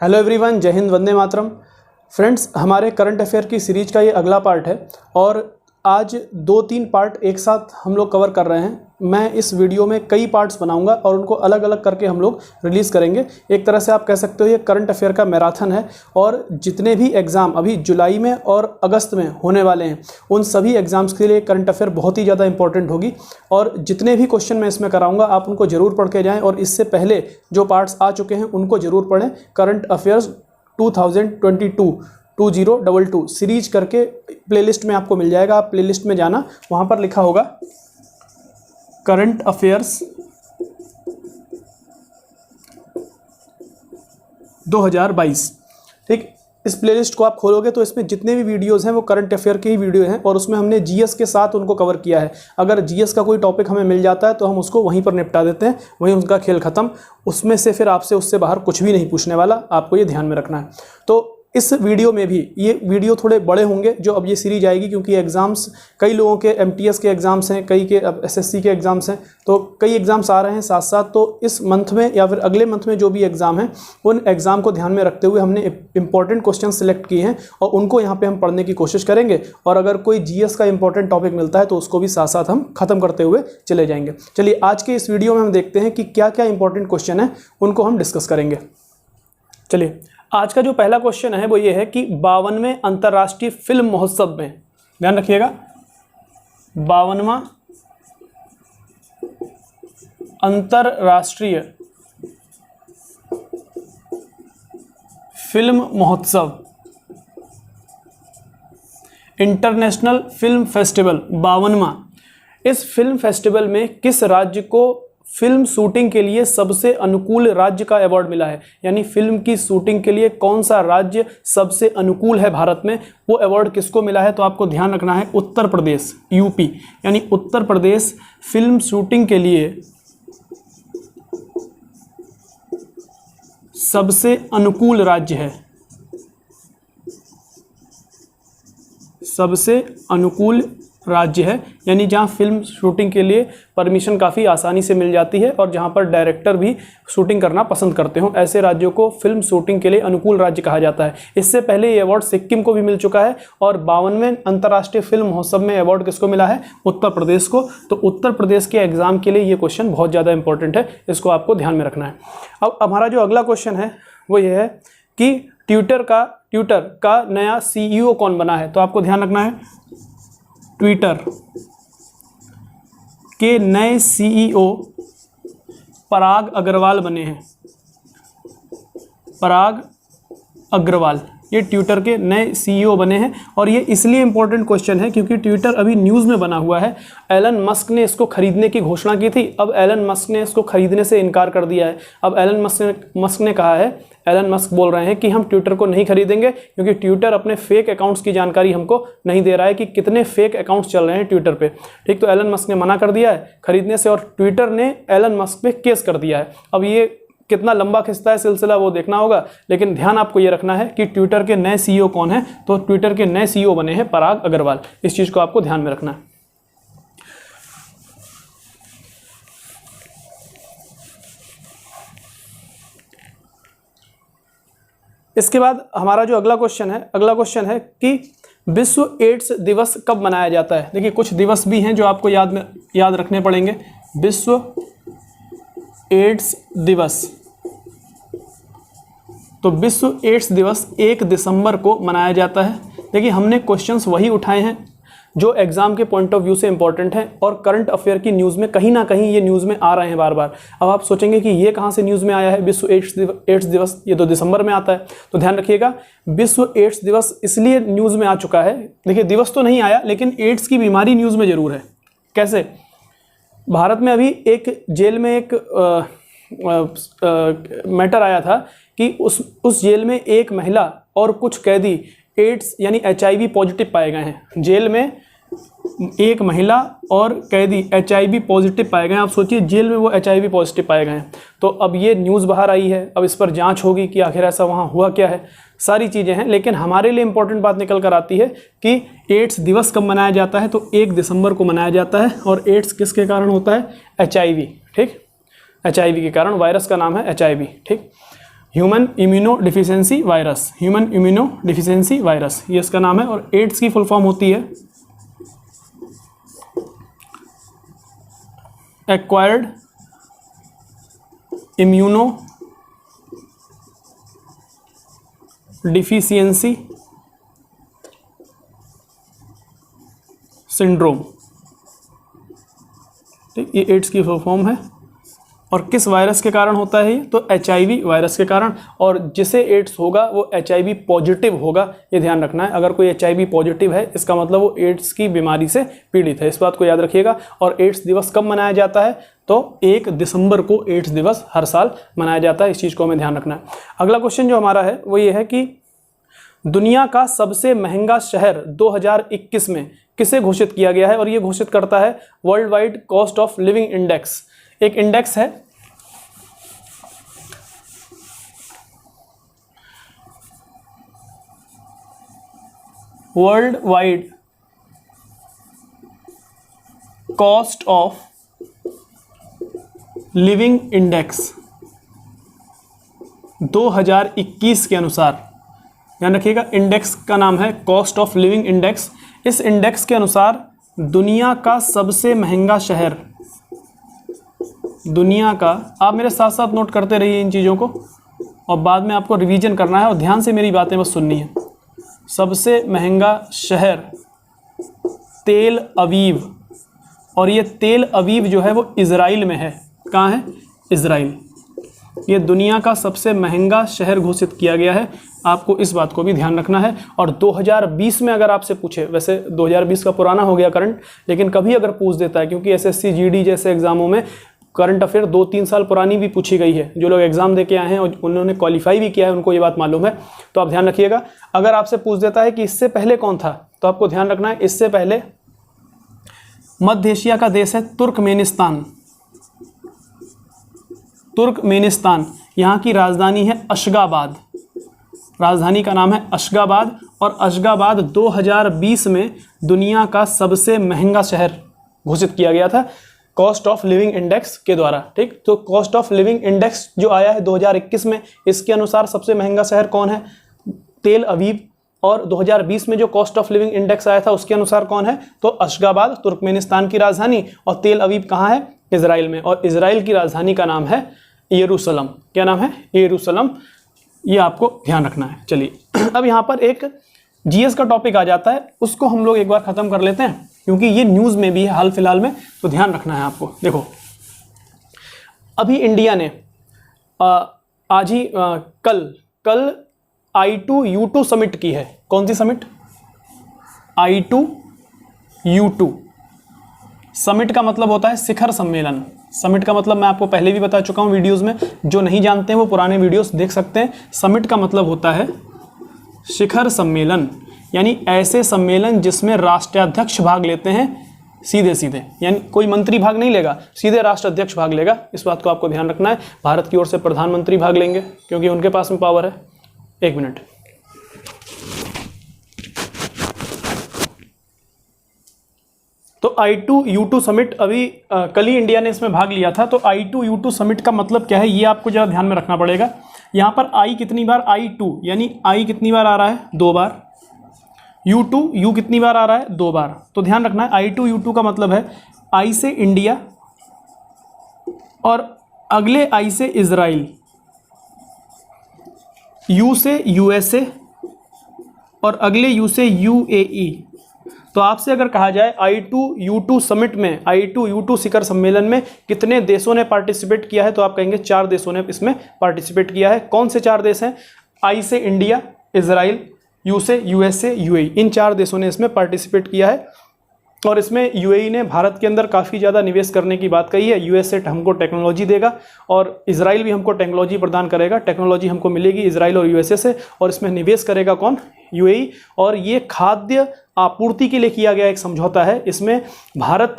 Hello everyone, जय Hind, Vande Mataram. Friends, हमारे current affair की सीरीज का ये अगला पार्ट है और आज 2-3 पार्ट एक साथ हम लोग कवर कर रहे हैं। मैं इस वीडियो में कई पार्ट्स बनाऊंगा और उनको अलग अलग करके हम लोग रिलीज़ करेंगे। एक तरह से आप कह सकते हो ये करंट अफेयर का मैराथन है और जितने भी एग्ज़ाम अभी जुलाई में और अगस्त में होने वाले हैं उन सभी एग्ज़ाम्स के लिए करंट अफेयर बहुत ही ज़्यादा इंपॉर्टेंट होगी। और जितने भी क्वेश्चन मैं इसमें कराऊंगा आप उनको ज़रूर पढ़ के जाएँ और इससे पहले जो पार्ट्स आ चुके हैं उनको ज़रूर पढ़ें। करंट अफेयर्स 2022 सीरीज करके प्लेलिस्ट में आपको मिल जाएगा। आप प्लेलिस्ट में जाना, वहाँ पर लिखा होगा करंट अफेयर्स 2022। ठीक, इस प्लेलिस्ट को आप खोलोगे तो इसमें जितने भी वीडियोस हैं वो करंट अफेयर के ही वीडियो हैं और उसमें हमने जीएस के साथ उनको कवर किया है। अगर जीएस का कोई टॉपिक हमें मिल जाता है तो हम उसको वहीं पर निपटा देते हैं, वहीं उनका खेल खत्म। उसमें से फिर आपसे उससे बाहर कुछ भी नहीं पूछने वाला, आपको ये ध्यान में रखना है। तो इस वीडियो में भी ये वीडियो थोड़े बड़े होंगे जो अब ये सीरीज आएगी, क्योंकि एग्ज़ाम्स कई लोगों के एमटीएस के एग्ज़ाम्स हैं, कई के एसएससी के एग्ज़ाम्स हैं, तो कई एग्ज़ाम्स आ रहे हैं साथ साथ। तो इस मंथ में या फिर अगले मंथ में जो भी एग्ज़ाम हैं उन एग्ज़ाम को ध्यान में रखते हुए हमने इंपॉर्टेंट क्वेश्चन सेलेक्ट किए हैं और उनको यहाँ पर हम पढ़ने की कोशिश करेंगे। और अगर कोई जीएस का इंपॉर्टेंट टॉपिक मिलता है तो उसको भी साथ साथ हम ख़त्म करते हुए चले जाएंगे। चलिए आज के इस वीडियो में हम देखते हैं कि क्या क्या इंपॉर्टेंट क्वेश्चन है, उनको हम डिस्कस करेंगे। चलिए, आज का जो पहला क्वेश्चन है वो ये है कि 52वें अंतर्राष्ट्रीय फिल्म महोत्सव में, ध्यान रखिएगा, 52वां अंतर्राष्ट्रीय फिल्म महोत्सव, इंटरनेशनल फिल्म फेस्टिवल 52वां, इस फिल्म फेस्टिवल में किस राज्य को फिल्म शूटिंग के लिए सबसे अनुकूल राज्य का अवार्ड मिला है? यानी फिल्म की शूटिंग के लिए कौन सा राज्य सबसे अनुकूल है भारत में, वो अवार्ड किसको मिला है? तो आपको ध्यान रखना है उत्तर प्रदेश, यूपी, यानी उत्तर प्रदेश फिल्म शूटिंग के लिए सबसे अनुकूल राज्य है, सबसे अनुकूल राज्य है। यानी जहां फिल्म शूटिंग के लिए परमिशन काफ़ी आसानी से मिल जाती है और जहां पर डायरेक्टर भी शूटिंग करना पसंद करते हो, ऐसे राज्यों को फिल्म शूटिंग के लिए अनुकूल राज्य कहा जाता है। इससे पहले ये अवार्ड सिक्किम को भी मिल चुका है और 52वें अंतर्राष्ट्रीय फिल्म महोत्सव में अवार्ड किसको मिला है? उत्तर प्रदेश को। तो उत्तर प्रदेश के एग्जाम के लिए ये क्वेश्चन बहुत ज़्यादा इंपॉर्टेंट है, इसको आपको ध्यान में रखना है। अब हमारा जो अगला क्वेश्चन है वो ये है कि ट्विटर का नया CEO कौन बना है? तो आपको ध्यान रखना है ट्विटर के नए CEO पराग अग्रवाल बने हैं। पराग अग्रवाल ये ट्विटर के नए CEO बने हैं और ये इसलिए इंपॉर्टेंट क्वेश्चन है क्योंकि ट्विटर अभी न्यूज़ में बना हुआ है। एलन मस्क ने इसको खरीदने की घोषणा की थी, अब एलन मस्क ने इसको खरीदने से इनकार कर दिया है। अब एलन मस्क ने कहा है, एलन मस्क बोल रहे हैं कि हम ट्विटर को नहीं खरीदेंगे क्योंकि ट्विटर अपने फेक अकाउंट्स की जानकारी हमको नहीं दे रहा है कि कितने फेक अकाउंट्स चल रहे हैं ट्विटर पे। ठीक, तो एलन मस्क ने मना कर दिया है खरीदने से और ट्विटर ने एलन मस्क पे केस कर दिया है। अब ये कितना लंबा खिंचता है सिलसिला वो देखना होगा, लेकिन ध्यान आपको ये रखना है कि ट्विटर के नए CEO कौन है? तो ट्विटर के नए CEO बने हैं पराग अग्रवाल। इस चीज़ को आपको ध्यान में रखना है। इसके बाद हमारा जो अगला क्वेश्चन है कि विश्व एड्स दिवस कब मनाया जाता है? देखिए, कुछ दिवस भी हैं जो आपको याद रखने पड़ेंगे। विश्व एड्स दिवस, तो विश्व एड्स दिवस 1 दिसंबर को मनाया जाता है। देखिए, हमने क्वेश्चंस वही उठाए हैं जो एग्जाम के पॉइंट ऑफ व्यू से इंपॉर्टेंट है और करंट अफेयर की न्यूज़ में कहीं ना कहीं ये न्यूज़ में आ रहे हैं बार बार। अब आप सोचेंगे कि ये कहाँ से न्यूज़ में आया है विश्व एड्स दिवस, ये तो दिसंबर में आता है। तो ध्यान रखिएगा, विश्व एड्स दिवस इसलिए न्यूज़ में आ चुका है। देखिए, दिवस तो नहीं आया लेकिन एड्स की बीमारी न्यूज़ में ज़रूर है। कैसे? भारत में अभी एक जेल में एक मैटर आया था कि उस जेल में एक महिला और कुछ कैदी एड्स यानी HIV पॉजिटिव पाए गए हैं। जेल में एक महिला और कैदी HIV पॉजिटिव पाए गए हैं। आप सोचिए, जेल में वो HIV पॉजिटिव पाए गए हैं। तो अब ये न्यूज़ बाहर आई है, अब इस पर जांच होगी कि आखिर ऐसा वहाँ हुआ क्या है, सारी चीज़ें हैं। लेकिन हमारे लिए इंपॉर्टेंट बात निकल कर आती है कि एड्स दिवस कब मनाया जाता है? तो 1 दिसंबर को मनाया जाता है। और एड्स किसके कारण होता है? HIV। ठीक, HIV के कारण, वायरस का नाम है HIV। ठीक, human immuno deficiency virus, human immuno deficiency virus ये इसका नाम है। और एड्स की फुल फॉर्म होती है एक्वायर्ड इम्यूनो डिफिशियंसी सिंड्रोम। ठीक, ये एड्स की फुल फॉर्म है। और किस वायरस के कारण होता है ये? तो HIV वायरस के कारण। और जिसे एड्स होगा वो HIV पॉजिटिव होगा, ये ध्यान रखना है। अगर कोई HIV पॉजिटिव है इसका मतलब वो एड्स की बीमारी से पीड़ित है, इस बात को याद रखिएगा। और एड्स दिवस कब मनाया जाता है? तो 1 दिसंबर को एड्स दिवस हर साल मनाया जाता है, इस चीज़ को हमें ध्यान रखना है। अगला क्वेश्चन जो हमारा है वो ये है कि दुनिया का सबसे महंगा शहर 2021 में किसे घोषित किया गया है? और ये घोषित करता है world wide cost of living index. एक इंडेक्स है, world wide cost of living index 2021 के अनुसार, ध्यान रखिएगा इंडेक्स का नाम है कॉस्ट ऑफ लिविंग इंडेक्स। इस इंडेक्स के अनुसार दुनिया का सबसे महंगा शहर, दुनिया का, आप मेरे साथ साथ नोट करते रहिए इन चीज़ों को और बाद में आपको रिवीजन करना है और ध्यान से मेरी बातें बस सुननी है। सबसे महंगा शहर तेल अवीव, और ये तेल अवीव जो है वो इज़राइल में है। कहाँ है? इज़राइल। ये दुनिया का सबसे महंगा शहर घोषित किया गया है, आपको इस बात को भी ध्यान रखना है। और 2020 में अगर आपसे पूछे, वैसे 2020 का पुराना हो गया करंट, लेकिन कभी अगर पूछ देता है, क्योंकि SSC GD जैसे एग्जामों में करंट अफेयर 2-3 साल पुरानी भी पूछी गई है। जो लोग एग्जाम दे के आए हैं और उन्होंने क्वालिफाई भी किया है उनको ये बात मालूम है, तो आप ध्यान रखिएगा। अगर आपसे पूछ देता है कि इससे पहले कौन था, तो आपको ध्यान रखना है इससे पहले मध्य एशिया का देश है तुर्कमेनिस्तान। तुर्कमेनिस्तान, यहाँ की राजधानी है अशगाबाद, राजधानी का नाम है अशगाबाद। और अशगाबाद 2020 में दुनिया का सबसे महंगा शहर घोषित किया गया था कॉस्ट ऑफ लिविंग इंडेक्स के द्वारा। ठीक, तो कॉस्ट ऑफ लिविंग इंडेक्स जो आया है 2021 में, इसके अनुसार सबसे महंगा शहर कौन है? तेल अवीव। और 2020 में जो कॉस्ट ऑफ लिविंग इंडेक्स आया था उसके अनुसार कौन है? तो अशगाबाद, तुर्कमेनिस्तान की राजधानी। और तेल अवीव कहाँ है? इजराइल में। और इजराइल की राजधानी का नाम है यरूशलम। क्या नाम है? यरूशलम। ये आपको ध्यान रखना है। चलिए अब यहाँ पर एक GS का टॉपिक आ जाता है, उसको हम लोग एक बार ख़त्म कर लेते हैं क्योंकि ये न्यूज़ में भी है हाल फिलहाल में, तो ध्यान रखना है आपको। देखो अभी इंडिया ने आज ही कल I2U2 समिट की है। कौन सी समिट? I2U2 समिट का मतलब होता है शिखर सम्मेलन। समिट का मतलब मैं आपको पहले भी बता चुका हूं वीडियोस में, जो नहीं जानते हैं वो पुराने वीडियोस देख सकते हैं। समिट का मतलब होता है शिखर सम्मेलन, यानी ऐसे सम्मेलन जिसमें राष्ट्राध्यक्ष भाग लेते हैं सीधे, यानी कोई मंत्री भाग नहीं लेगा, सीधे राष्ट्राध्यक्ष भाग लेगा। इस बात को आपको ध्यान रखना है। भारत की ओर से प्रधानमंत्री भाग लेंगे क्योंकि उनके पास में पावर है। एक मिनट, तो I2U2 समिट अभी कल ही इंडिया ने इसमें भाग लिया था। तो I2U2 समिट का मतलब क्या है ये आपको ज़रा ध्यान में रखना पड़ेगा। यहाँ पर I कितनी बार? I2 यानी I कितनी बार आ रहा है? 2 बार। U कितनी बार आ रहा है? 2 बार। तो ध्यान रखना है I2U2 का मतलब है I से इंडिया और अगले I से इजराइल, U से USA और अगले U से UAE। तो आपसे अगर कहा जाए I2U2 समिट में, I2U2 शिखर सम्मेलन में कितने देशों ने पार्टिसिपेट किया है, तो आप कहेंगे 4 देशों ने इसमें पार्टिसिपेट किया है। कौन से 4 देश हैं? I से इंडिया, इजराइल, U से USA, UAE, इन 4 देशों ने इसमें पार्टिसिपेट किया है। और इसमें UAE ने भारत के अंदर काफ़ी ज़्यादा निवेश करने की बात कही है। USA हमको टेक्नोलॉजी देगा और इजराइल भी हमको टेक्नोलॉजी प्रदान करेगा। टेक्नोलॉजी हमको मिलेगी इजराइल और USA से, और इसमें निवेश करेगा कौन? UAE। और ये खाद्य आपूर्ति के लिए किया गया एक समझौता है। इसमें भारत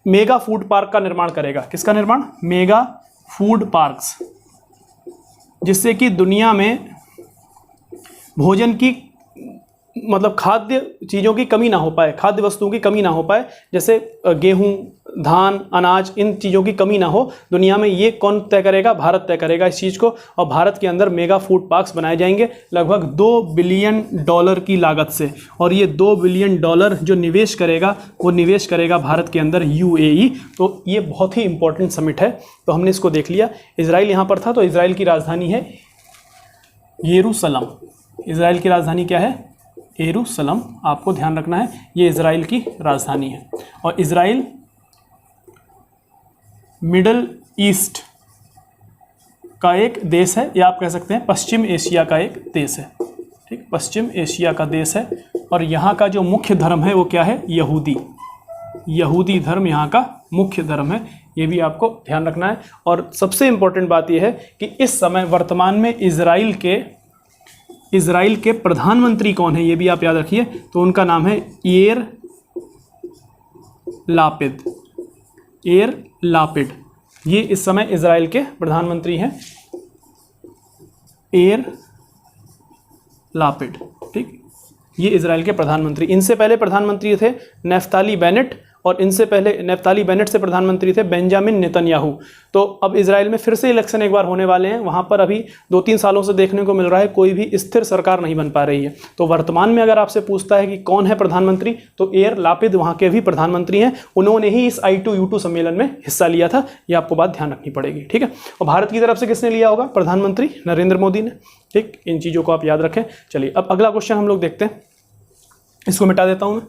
मेगा फूड पार्क का निर्माण करेगा। किसका निर्माण? मेगा फूड पार्क्स, जिससे कि दुनिया में भोजन की मतलब खाद्य चीज़ों की कमी ना हो पाए, खाद्य वस्तुओं की कमी ना हो पाए, जैसे गेहूं, धान, अनाज, इन चीज़ों की कमी ना हो दुनिया में। ये कौन तय करेगा? भारत तय करेगा इस चीज़ को। और भारत के अंदर मेगा फूड पार्क्स बनाए जाएंगे लगभग $2 बिलियन की लागत से। और ये $2 बिलियन जो निवेश करेगा वो निवेश करेगा भारत के अंदर UAE। तो ये बहुत ही इंपॉर्टेंट समिट है। तो हमने इसको देख लिया। इजराइल यहाँ पर था, तो इजराइल की राजधानी है यरूशलेम। इजराइल की राजधानी क्या है? यरूशलेम। आपको ध्यान रखना है, ये इजराइल की राजधानी है। और इजराइल मिडल ईस्ट का एक देश है, या आप कह सकते हैं पश्चिम एशिया का एक देश है। ठीक, पश्चिम एशिया का देश है। और यहाँ का जो मुख्य धर्म है वो क्या है? यहूदी धर्म यहाँ का मुख्य धर्म है। ये भी आपको ध्यान रखना है। और सबसे इंपॉर्टेंट बात यह है कि इस समय वर्तमान में इजराइल के प्रधानमंत्री कौन है, ये भी आप याद रखिए। तो उनका नाम है याइर लापिड। ये इस समय इजराइल के प्रधानमंत्री हैं, याइर लापिड। ठीक, ये इजराइल के प्रधानमंत्री। इनसे पहले प्रधानमंत्री थे नफ्ताली बेनेट, और इनसे पहले नफ्ताली बेनेट से प्रधानमंत्री थे बेंजामिन नेतन्याहू। तो अब इजराइल में फिर से इलेक्शन एक बार होने वाले हैं। वहाँ पर अभी 2-3 सालों से देखने को मिल रहा है कोई भी स्थिर सरकार नहीं बन पा रही है। तो वर्तमान में अगर आपसे पूछता है कि कौन है प्रधानमंत्री, तो याइर लापिड वहाँ के भी प्रधानमंत्री हैं। उन्होंने ही इस I2U2 सम्मेलन में हिस्सा लिया था। ये आपको बात ध्यान रखनी पड़ेगी। ठीक है। और भारत की तरफ से किसने लिया होगा? प्रधानमंत्री नरेंद्र मोदी ने। ठीक, इन चीज़ों को आप याद रखें। चलिए अब अगला क्वेश्चन हम लोग देखते हैं। इसको मिटा देता हूँ मैं।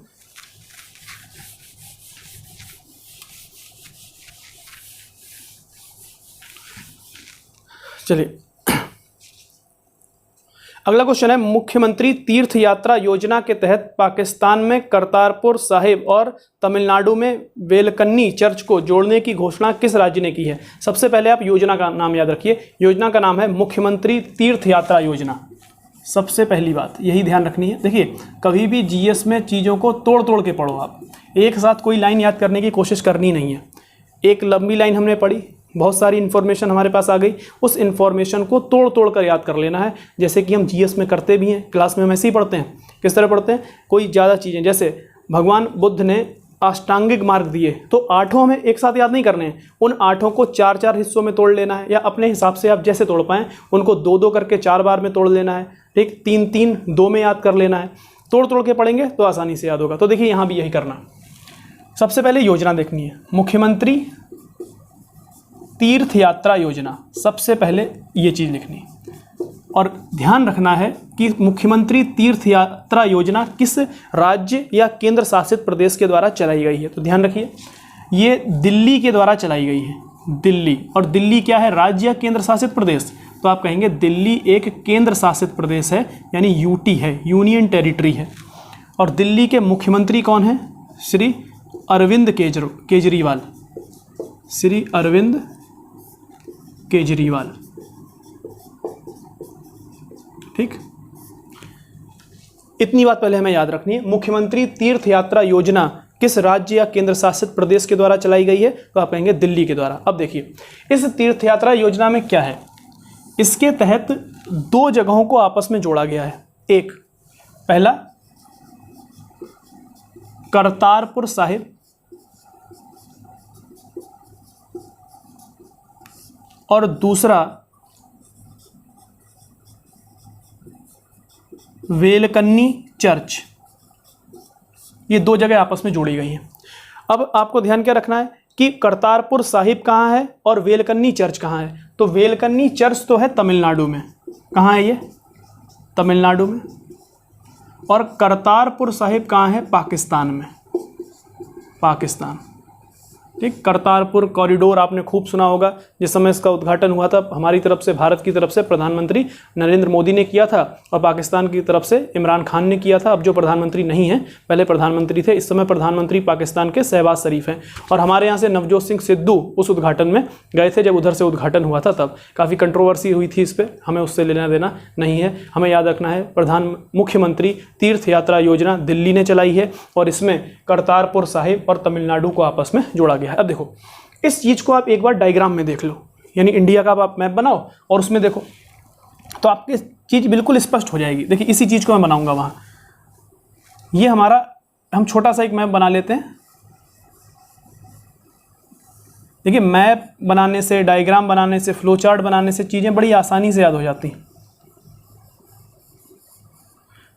चलिए अगला क्वेश्चन है, मुख्यमंत्री तीर्थ यात्रा योजना के तहत पाकिस्तान में करतारपुर साहिब और तमिलनाडु में वेलकन्नी चर्च को जोड़ने की घोषणा किस राज्य ने की है? सबसे पहले आप योजना का नाम याद रखिए। योजना का नाम है मुख्यमंत्री तीर्थ यात्रा योजना। सबसे पहली बात यही ध्यान रखनी है। देखिए, कभी भी GS में चीज़ों को तोड़ तोड़ के पढ़ो। आप एक साथ कोई लाइन याद करने की कोशिश करनी नहीं है। एक लंबी लाइन हमने पढ़ी, बहुत सारी इन्फॉर्मेशन हमारे पास आ गई, उस इन्फॉर्मेशन को तोड़ तोड़ कर याद कर लेना है, जैसे कि हम GS में करते भी हैं। क्लास में हम ऐसे ही पढ़ते हैं। किस तरह पढ़ते हैं? कोई ज़्यादा चीज़ें, जैसे भगवान बुद्ध ने अष्टांगिक मार्ग दिए, तो 8 हमें एक साथ याद नहीं करने हैं। उन 8 को 4-4 हिस्सों में तोड़ लेना है, या अपने हिसाब से आप जैसे तोड़ पाएँ उनको 2-2 करके 4 बार में तोड़ लेना है। ठीक, 3-3 2 में याद कर लेना है। तोड़ तोड़ के पढ़ेंगे तो आसानी से याद होगा। तो देखिए यहाँ भी यही करना। सबसे पहले योजना देखनी है, मुख्यमंत्री तीर्थ यात्रा योजना। सबसे पहले ये चीज़ लिखनी है। और ध्यान रखना है कि मुख्यमंत्री तीर्थ यात्रा योजना किस राज्य या केंद्र शासित प्रदेश के द्वारा चलाई गई है। तो ध्यान रखिए, ये दिल्ली के द्वारा चलाई गई है। दिल्ली, और दिल्ली क्या है? राज्य या केंद्र शासित प्रदेश? तो आप कहेंगे दिल्ली एक केंद्र शासित प्रदेश है, यानी UT है, यूनियन टेरिटरी है। और दिल्ली के मुख्यमंत्री कौन है? श्री अरविंद केजरीवाल। श्री अरविंद केजरीवाल। ठीक, इतनी बात पहले हमें याद रखनी है। मुख्यमंत्री तीर्थ यात्रा योजना किस राज्य या केंद्र शासित प्रदेश के द्वारा चलाई गई है? तो आप कहेंगे दिल्ली के द्वारा। अब देखिए, इस तीर्थ यात्रा योजना में क्या है? इसके तहत 2 जगहों को आपस में जोड़ा गया है। एक, पहला करतारपुर साहिब, और दूसरा वेलकन्नी चर्च। ये 2 जगह आपस में जोड़ी गई हैं। अब आपको ध्यान क्या रखना है कि करतारपुर साहिब कहाँ है और वेलकन्नी चर्च कहाँ है। तो वेलकन्नी चर्च तो है तमिलनाडु में। कहाँ है ये? तमिलनाडु में। और करतारपुर साहिब कहाँ है? पाकिस्तान में। पाकिस्तान। ठीक, करतारपुर कॉरिडोर आपने खूब सुना होगा। जिस समय इसका उद्घाटन हुआ था हमारी तरफ से, भारत की तरफ से प्रधानमंत्री नरेंद्र मोदी ने किया था, और पाकिस्तान की तरफ से इमरान खान ने किया था। अब जो प्रधानमंत्री नहीं है, पहले प्रधानमंत्री थे। इस समय प्रधानमंत्री पाकिस्तान के शहबाज शरीफ हैं। और हमारे यहाँ से नवजोत सिंह सिद्धू उस उद्घाटन में गए थे, जब उधर से उद्घाटन हुआ था तब काफ़ी कंट्रोवर्सी हुई थी इस पर। हमें उससे लेना देना नहीं है। हमें याद रखना है मुख्यमंत्री तीर्थ यात्रा योजना दिल्ली ने चलाई है, और इसमें करतारपुर साहिब और तमिलनाडु को आपस में जोड़ा गया है। अब देखो, इस चीज़ को आप एक बार डायग्राम में देख लो, यानी इंडिया का आप मैप बनाओ और उसमें देखो, तो आपकी चीज़ बिल्कुल स्पष्ट हो जाएगी। देखिए, इसी चीज़ को मैं बनाऊंगा वहाँ। ये हमारा, हम छोटा सा एक मैप बना लेते हैं। देखिए मैप बनाने से, डायग्राम बनाने से, फ्लो चार्ट बनाने से चीज़ें बड़ी आसानी से याद हो जाती हैं।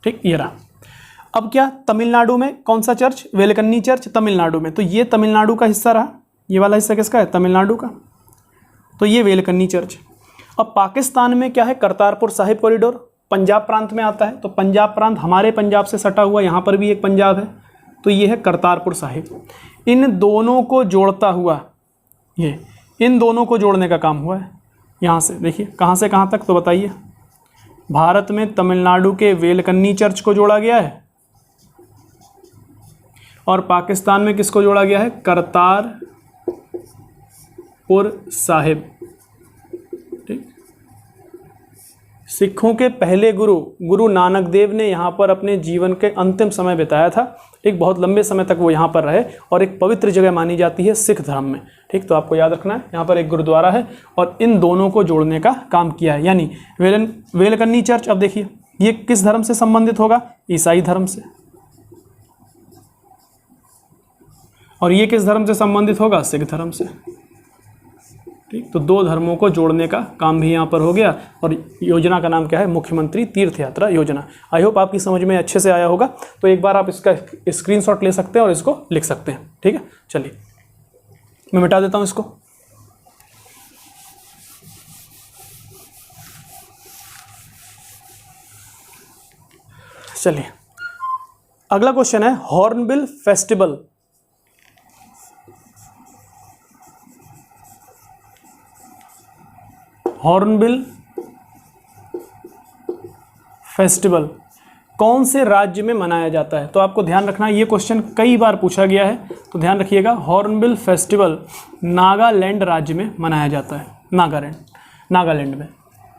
ठीक, ये रहा। अब क्या, तमिलनाडु में कौन सा चर्च, वेलकन्नी चर्च तमिलनाडु में, तो ये तमिलनाडु का हिस्सा रहा। ये वाला हिस्सा किसका है, तमिलनाडु का, तो ये वेलकन्नी चर्च। अब पाकिस्तान में क्या है, करतारपुर साहिब कॉरिडोर, पंजाब प्रांत में आता है, तो पंजाब प्रांत हमारे पंजाब से सटा हुआ, यहाँ पर भी एक पंजाब है, तो ये है करतारपुर साहिब। इन दोनों को जोड़ता हुआ, ये इन दोनों को जोड़ने का काम हुआ है। यहाँ से देखिए कहाँ से कहाँ तक, तो बताइए। भारत में तमिलनाडु के वेलकन्नी चर्च को जोड़ा गया है और पाकिस्तान में किसको जोड़ा गया है, करतारपुर साहिब। ठीक, सिखों के पहले गुरु नानक देव ने यहाँ पर अपने जीवन के अंतिम समय बिताया था। एक बहुत लंबे समय तक वो यहाँ पर रहे और एक पवित्र जगह मानी जाती है सिख धर्म में। ठीक, तो आपको याद रखना है, यहाँ पर एक गुरुद्वारा है और इन दोनों को जोड़ने का काम किया है, यानी वेलकन्नी चर्च। अब देखिए ये किस धर्म से संबंधित होगा, ईसाई धर्म से, और ये किस धर्म से संबंधित होगा, सिख धर्म से। ठीक, तो दो धर्मों को जोड़ने का काम भी यहाँ पर हो गया और योजना का नाम क्या है, मुख्यमंत्री तीर्थ यात्रा योजना। आई होप आपकी समझ में अच्छे से आया होगा। तो एक बार आप इसका स्क्रीनशॉट ले सकते हैं और इसको लिख सकते हैं। ठीक है, चलिए मैं मिटा देता हूँ इसको। चलिए अगला क्वेश्चन है, हॉर्नबिल फेस्टिवल। हॉर्नबिल फेस्टिवल कौन से राज्य में मनाया जाता है, तो आपको ध्यान रखना है, ये क्वेश्चन कई बार पूछा गया है, तो ध्यान रखिएगा। हॉर्नबिल फेस्टिवल नागालैंड राज्य में मनाया जाता है, नागालैंड में।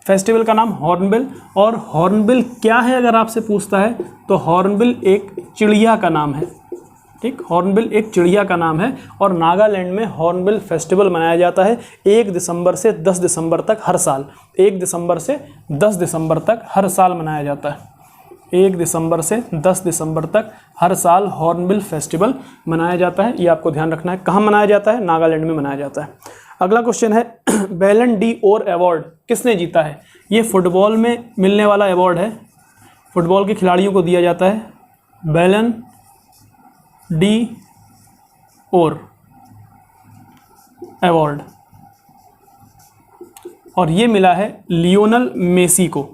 फेस्टिवल का नाम हॉर्नबिल, और हॉर्नबिल क्या है अगर आपसे पूछता है, तो हॉर्नबिल एक चिड़िया का नाम है। ठीक, हॉर्नबिल एक चिड़िया का नाम है और नागालैंड में हॉर्नबिल फेस्टिवल मनाया जाता है 1 दिसंबर से 10 दिसंबर तक हर साल। 1 दिसंबर से 10 दिसंबर तक हर साल मनाया जाता है। 1 दिसंबर से 10 दिसंबर तक हर साल हॉर्नबिल फेस्टिवल मनाया जाता है। ये आपको ध्यान रखना है, कहाँ मनाया जाता है, नागालैंड में मनाया जाता है। अगला क्वेश्चन है, बैलन डी ओर अवार्ड किसने जीता है। ये फुटबॉल में मिलने वाला अवार्ड है, फुटबॉल के खिलाड़ियों को दिया जाता है बैलन डी ओर अवार्ड, और ये मिला है लियोनल मेसी को।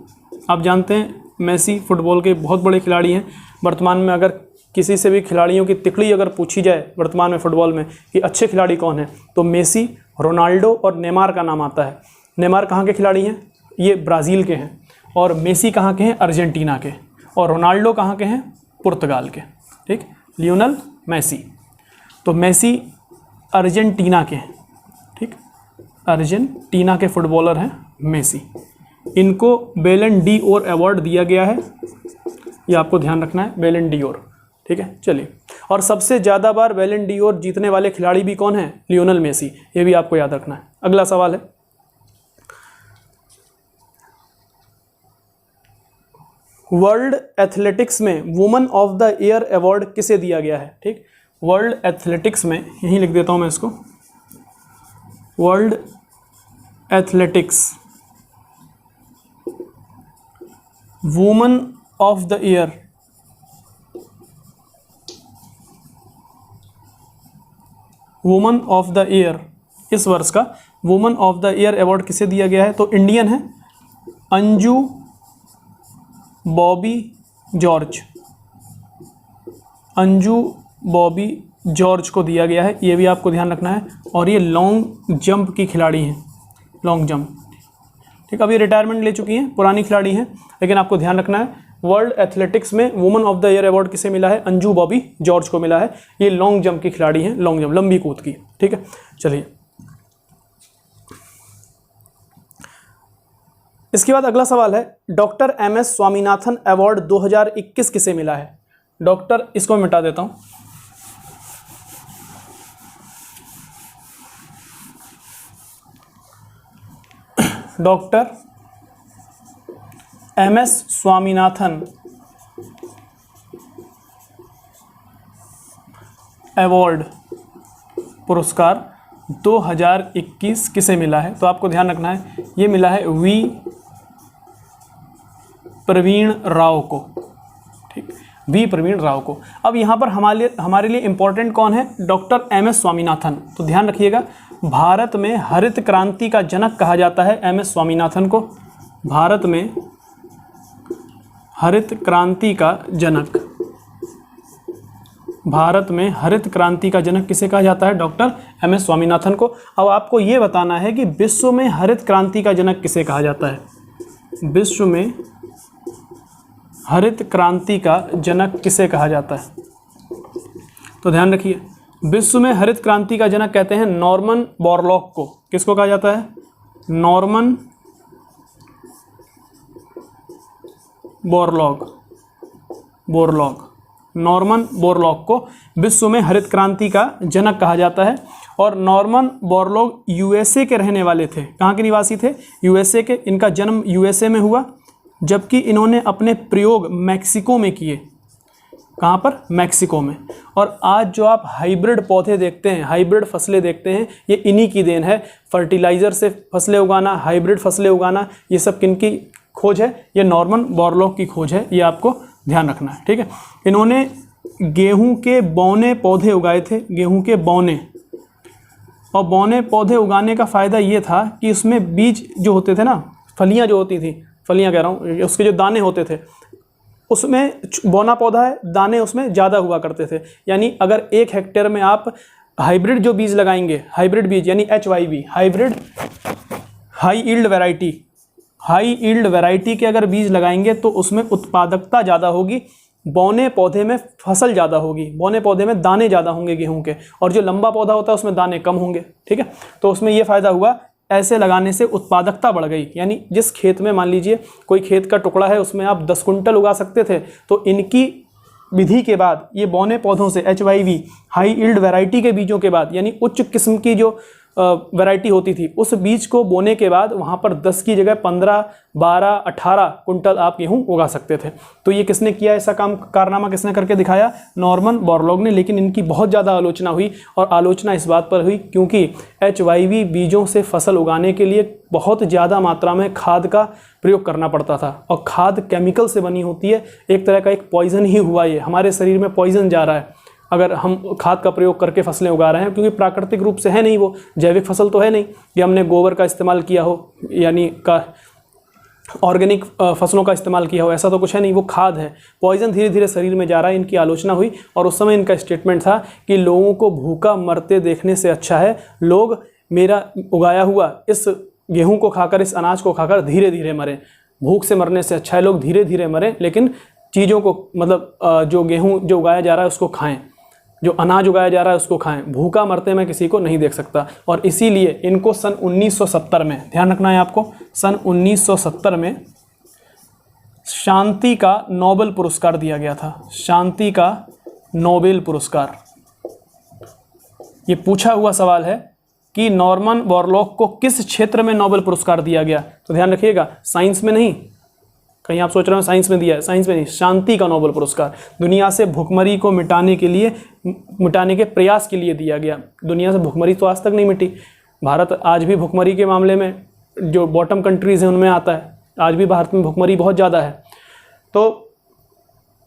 आप जानते हैं मेसी फुटबॉल के बहुत बड़े खिलाड़ी हैं। वर्तमान में अगर किसी से भी खिलाड़ियों की तिकड़ी अगर पूछी जाए वर्तमान में फुटबॉल में कि अच्छे खिलाड़ी कौन हैं, तो मेसी, रोनाल्डो और नेमार का नाम आता है। नेमार कहाँ के खिलाड़ी हैं, ये ब्राज़ील के हैं, और मेसी कहाँ के हैं, अर्जेंटीना के, और रोनाल्डो कहाँ के हैं, पुर्तगाल के। ठीक, लियोनल मेसी, तो मेसी अर्जेंटीना के हैं। ठीक, अर्जेंटीना के फुटबॉलर हैं मेसी, इनको बैलन डी ओर अवार्ड दिया गया है, ये आपको ध्यान रखना है, बैलन डी ओर। ठीक है, चलिए, और सबसे ज़्यादा बार बैलन डी ओर जीतने वाले खिलाड़ी भी कौन है, लियोनल मेसी, ये भी आपको याद रखना है। अगला सवाल है, वर्ल्ड एथलेटिक्स में woman of the year award किसे दिया गया है। ठीक, वर्ल्ड एथलेटिक्स में, यहीं लिख देता हूं मैं इसको, world athletics woman of the year, woman of the year, इस वर्ष का woman of the year award किसे दिया गया है, तो इंडियन है अंजू बॉबी जॉर्ज, अंजू बॉबी जॉर्ज को दिया गया है, ये भी आपको ध्यान रखना है। और ये लॉन्ग जंप की खिलाड़ी हैं, लॉन्ग जंप। ठीक, अब ये रिटायरमेंट ले चुकी हैं, पुरानी खिलाड़ी हैं, लेकिन आपको ध्यान रखना है वर्ल्ड एथलेटिक्स में woman of the year award किसे मिला है, अंजू बॉबी जॉर्ज को मिला है। ये लॉन्ग जंप की खिलाड़ी हैं, लॉन्ग जंप, लंबी कूद की। ठीक है, चलिए इसके बाद अगला सवाल है, डॉक्टर एम.एस. स्वामीनाथन अवार्ड 2021 किसे मिला है। डॉक्टर, इसको मैं मिटा देता हूं, डॉक्टर एम.एस. स्वामीनाथन अवार्ड पुरस्कार 2021 किसे मिला है? तो आपको ध्यान रखना है ये मिला है वी प्रवीण राव को। ठीक, वी प्रवीण राव को। अब यहाँ पर हमारे लिए इम्पोर्टेंट कौन है? Doctor M S. स्वामीनाथन। तो ध्यान रखिएगा, भारत में हरित क्रांति का जनक कहा जाता है एम.एस. स्वामीनाथन को। भारत में हरित क्रांति का जनक, भारत में हरित क्रांति का जनक किसे कहा जाता है? Doctor M S. स्वामीनाथन को। अब आपको ये बताना है कि विश्व में हरित क्रांति का जनक किसे कहा जाता है? विश्व में हरित क्रांति का जनक किसे कहा जाता है? तो ध्यान रखिए, विश्व में हरित क्रांति का जनक कहते हैं नॉर्मन बोरलॉग को। किसको कहा जाता है? नॉर्मन बोरलॉग, नॉर्मन बोरलॉग को विश्व में हरित क्रांति का जनक कहा जाता है। और नॉर्मन बोरलॉग यूएसए के रहने वाले थे। कहाँ के निवासी थे? यूएसए के। इनका जन्म यूएसए में हुआ, जबकि इन्होंने अपने प्रयोग मैक्सिको में किए। कहाँ पर? मैक्सिको में। और आज जो आप हाइब्रिड पौधे देखते हैं, हाइब्रिड फसलें देखते हैं, ये इन्हीं की देन है। फर्टिलाइज़र से फसलें उगाना, हाइब्रिड फसलें उगाना, ये सब किनकी खोज है? ये नॉर्मन बोरलॉग की खोज है। ये आपको ध्यान रखना है। ठीक है, इन्होंने गेहूं के बौने पौधे उगाए थे, गेहूं के बौने। और बौने पौधे उगाने का फ़ायदा ये था कि उसमें बीज जो होते थे ना, फलियाँ जो होती थी, फलियाँ कह रहा हूँ, उसके जो दाने होते थे, उसमें बौना पौधा है, दाने उसमें ज़्यादा हुआ करते थे। यानी अगर 1 हेक्टेयर में आप हाइब्रिड जो बीज लगाएंगे, हाइब्रिड बीज यानी HYV, hybrid high yield variety, high yield variety के अगर बीज लगाएंगे तो उसमें उत्पादकता ज़्यादा होगी, बौने पौधे में फसल ज़्यादा होगी, बौने पौधे में दाने ज़्यादा होंगे गेहूं के, और जो लंबा पौधा होता है उसमें दाने कम होंगे। ठीक है, तो उसमें ये फ़ायदा हुआ, ऐसे लगाने से उत्पादकता बढ़ गई। यानी जिस खेत में मान लीजिए कोई खेत का टुकड़ा है, उसमें आप 10 कुंटल उगा सकते थे, तो इनकी विधि के बाद, ये बौने पौधों से HYV हाई यील्ड वैरायटी के बीजों के बाद, यानी उच्च किस्म की जो वैरायटी होती थी, उस बीज को बोने के बाद वहाँ पर 10 की जगह 15, 12, 18 कुंटल आप गेहूँ उगा सकते थे। तो ये किसने किया? ऐसा कारनामा किसने करके दिखाया? नॉर्मन बोरलॉग ने। लेकिन इनकी बहुत ज़्यादा आलोचना हुई, और आलोचना इस बात पर हुई क्योंकि HYV बीजों से फसल उगाने के लिए बहुत ज़्यादा मात्रा में खाद का प्रयोग करना पड़ता था, और खाद केमिकल से बनी होती है। एक तरह का एक पॉइज़न ही हुआ, ये हमारे शरीर में पॉइज़न जा रहा है अगर हम खाद का प्रयोग करके फसलें उगा रहे हैं, क्योंकि प्राकृतिक रूप से है नहीं, वो जैविक फसल तो है नहीं कि हमने गोबर का इस्तेमाल किया हो, यानी का ऑर्गेनिक फसलों का इस्तेमाल किया हो, ऐसा तो कुछ है नहीं, वो खाद है। पॉइजन धीरे धीरे शरीर में जा रहा है। इनकी आलोचना हुई, और उस समय इनका स्टेटमेंट था कि लोगों को भूखा मरते देखने से अच्छा है लोग मेरा उगाया हुआ इस गेहूँ को खाकर, इस अनाज को खाकर धीरे धीरे मरें। भूख से मरने से अच्छा है लोग धीरे धीरे मरें, लेकिन चीज़ों को, मतलब जो गेहूँ जो उगाया जा रहा है उसको खाएँ, जो अनाज उगाया जा रहा है उसको खाएं। भूखा मरते मैं किसी को नहीं देख सकता। और इसीलिए इनको सन 1970 में, ध्यान रखना है आपको, सन 1970 में शांति का नोबेल पुरस्कार दिया गया था। शांति का नोबेल पुरस्कार। ये पूछा हुआ सवाल है कि नॉर्मन बोरलॉग को किस क्षेत्र में नोबेल पुरस्कार दिया गया? तो ध्यान रखिएगा, साइंस में नहीं। कहीं आप सोच रहे हो साइंस में दिया है, साइंस में नहीं। शांति का नोबेल पुरस्कार दुनिया से भुखमरी को मिटाने के प्रयास के लिए दिया गया। दुनिया से भुखमरी तो आज तक नहीं मिटी। भारत आज भी भुखमरी के मामले में जो बॉटम कंट्रीज़ हैं उनमें आता है। आज भी भारत में भुखमरी बहुत ज़्यादा है। तो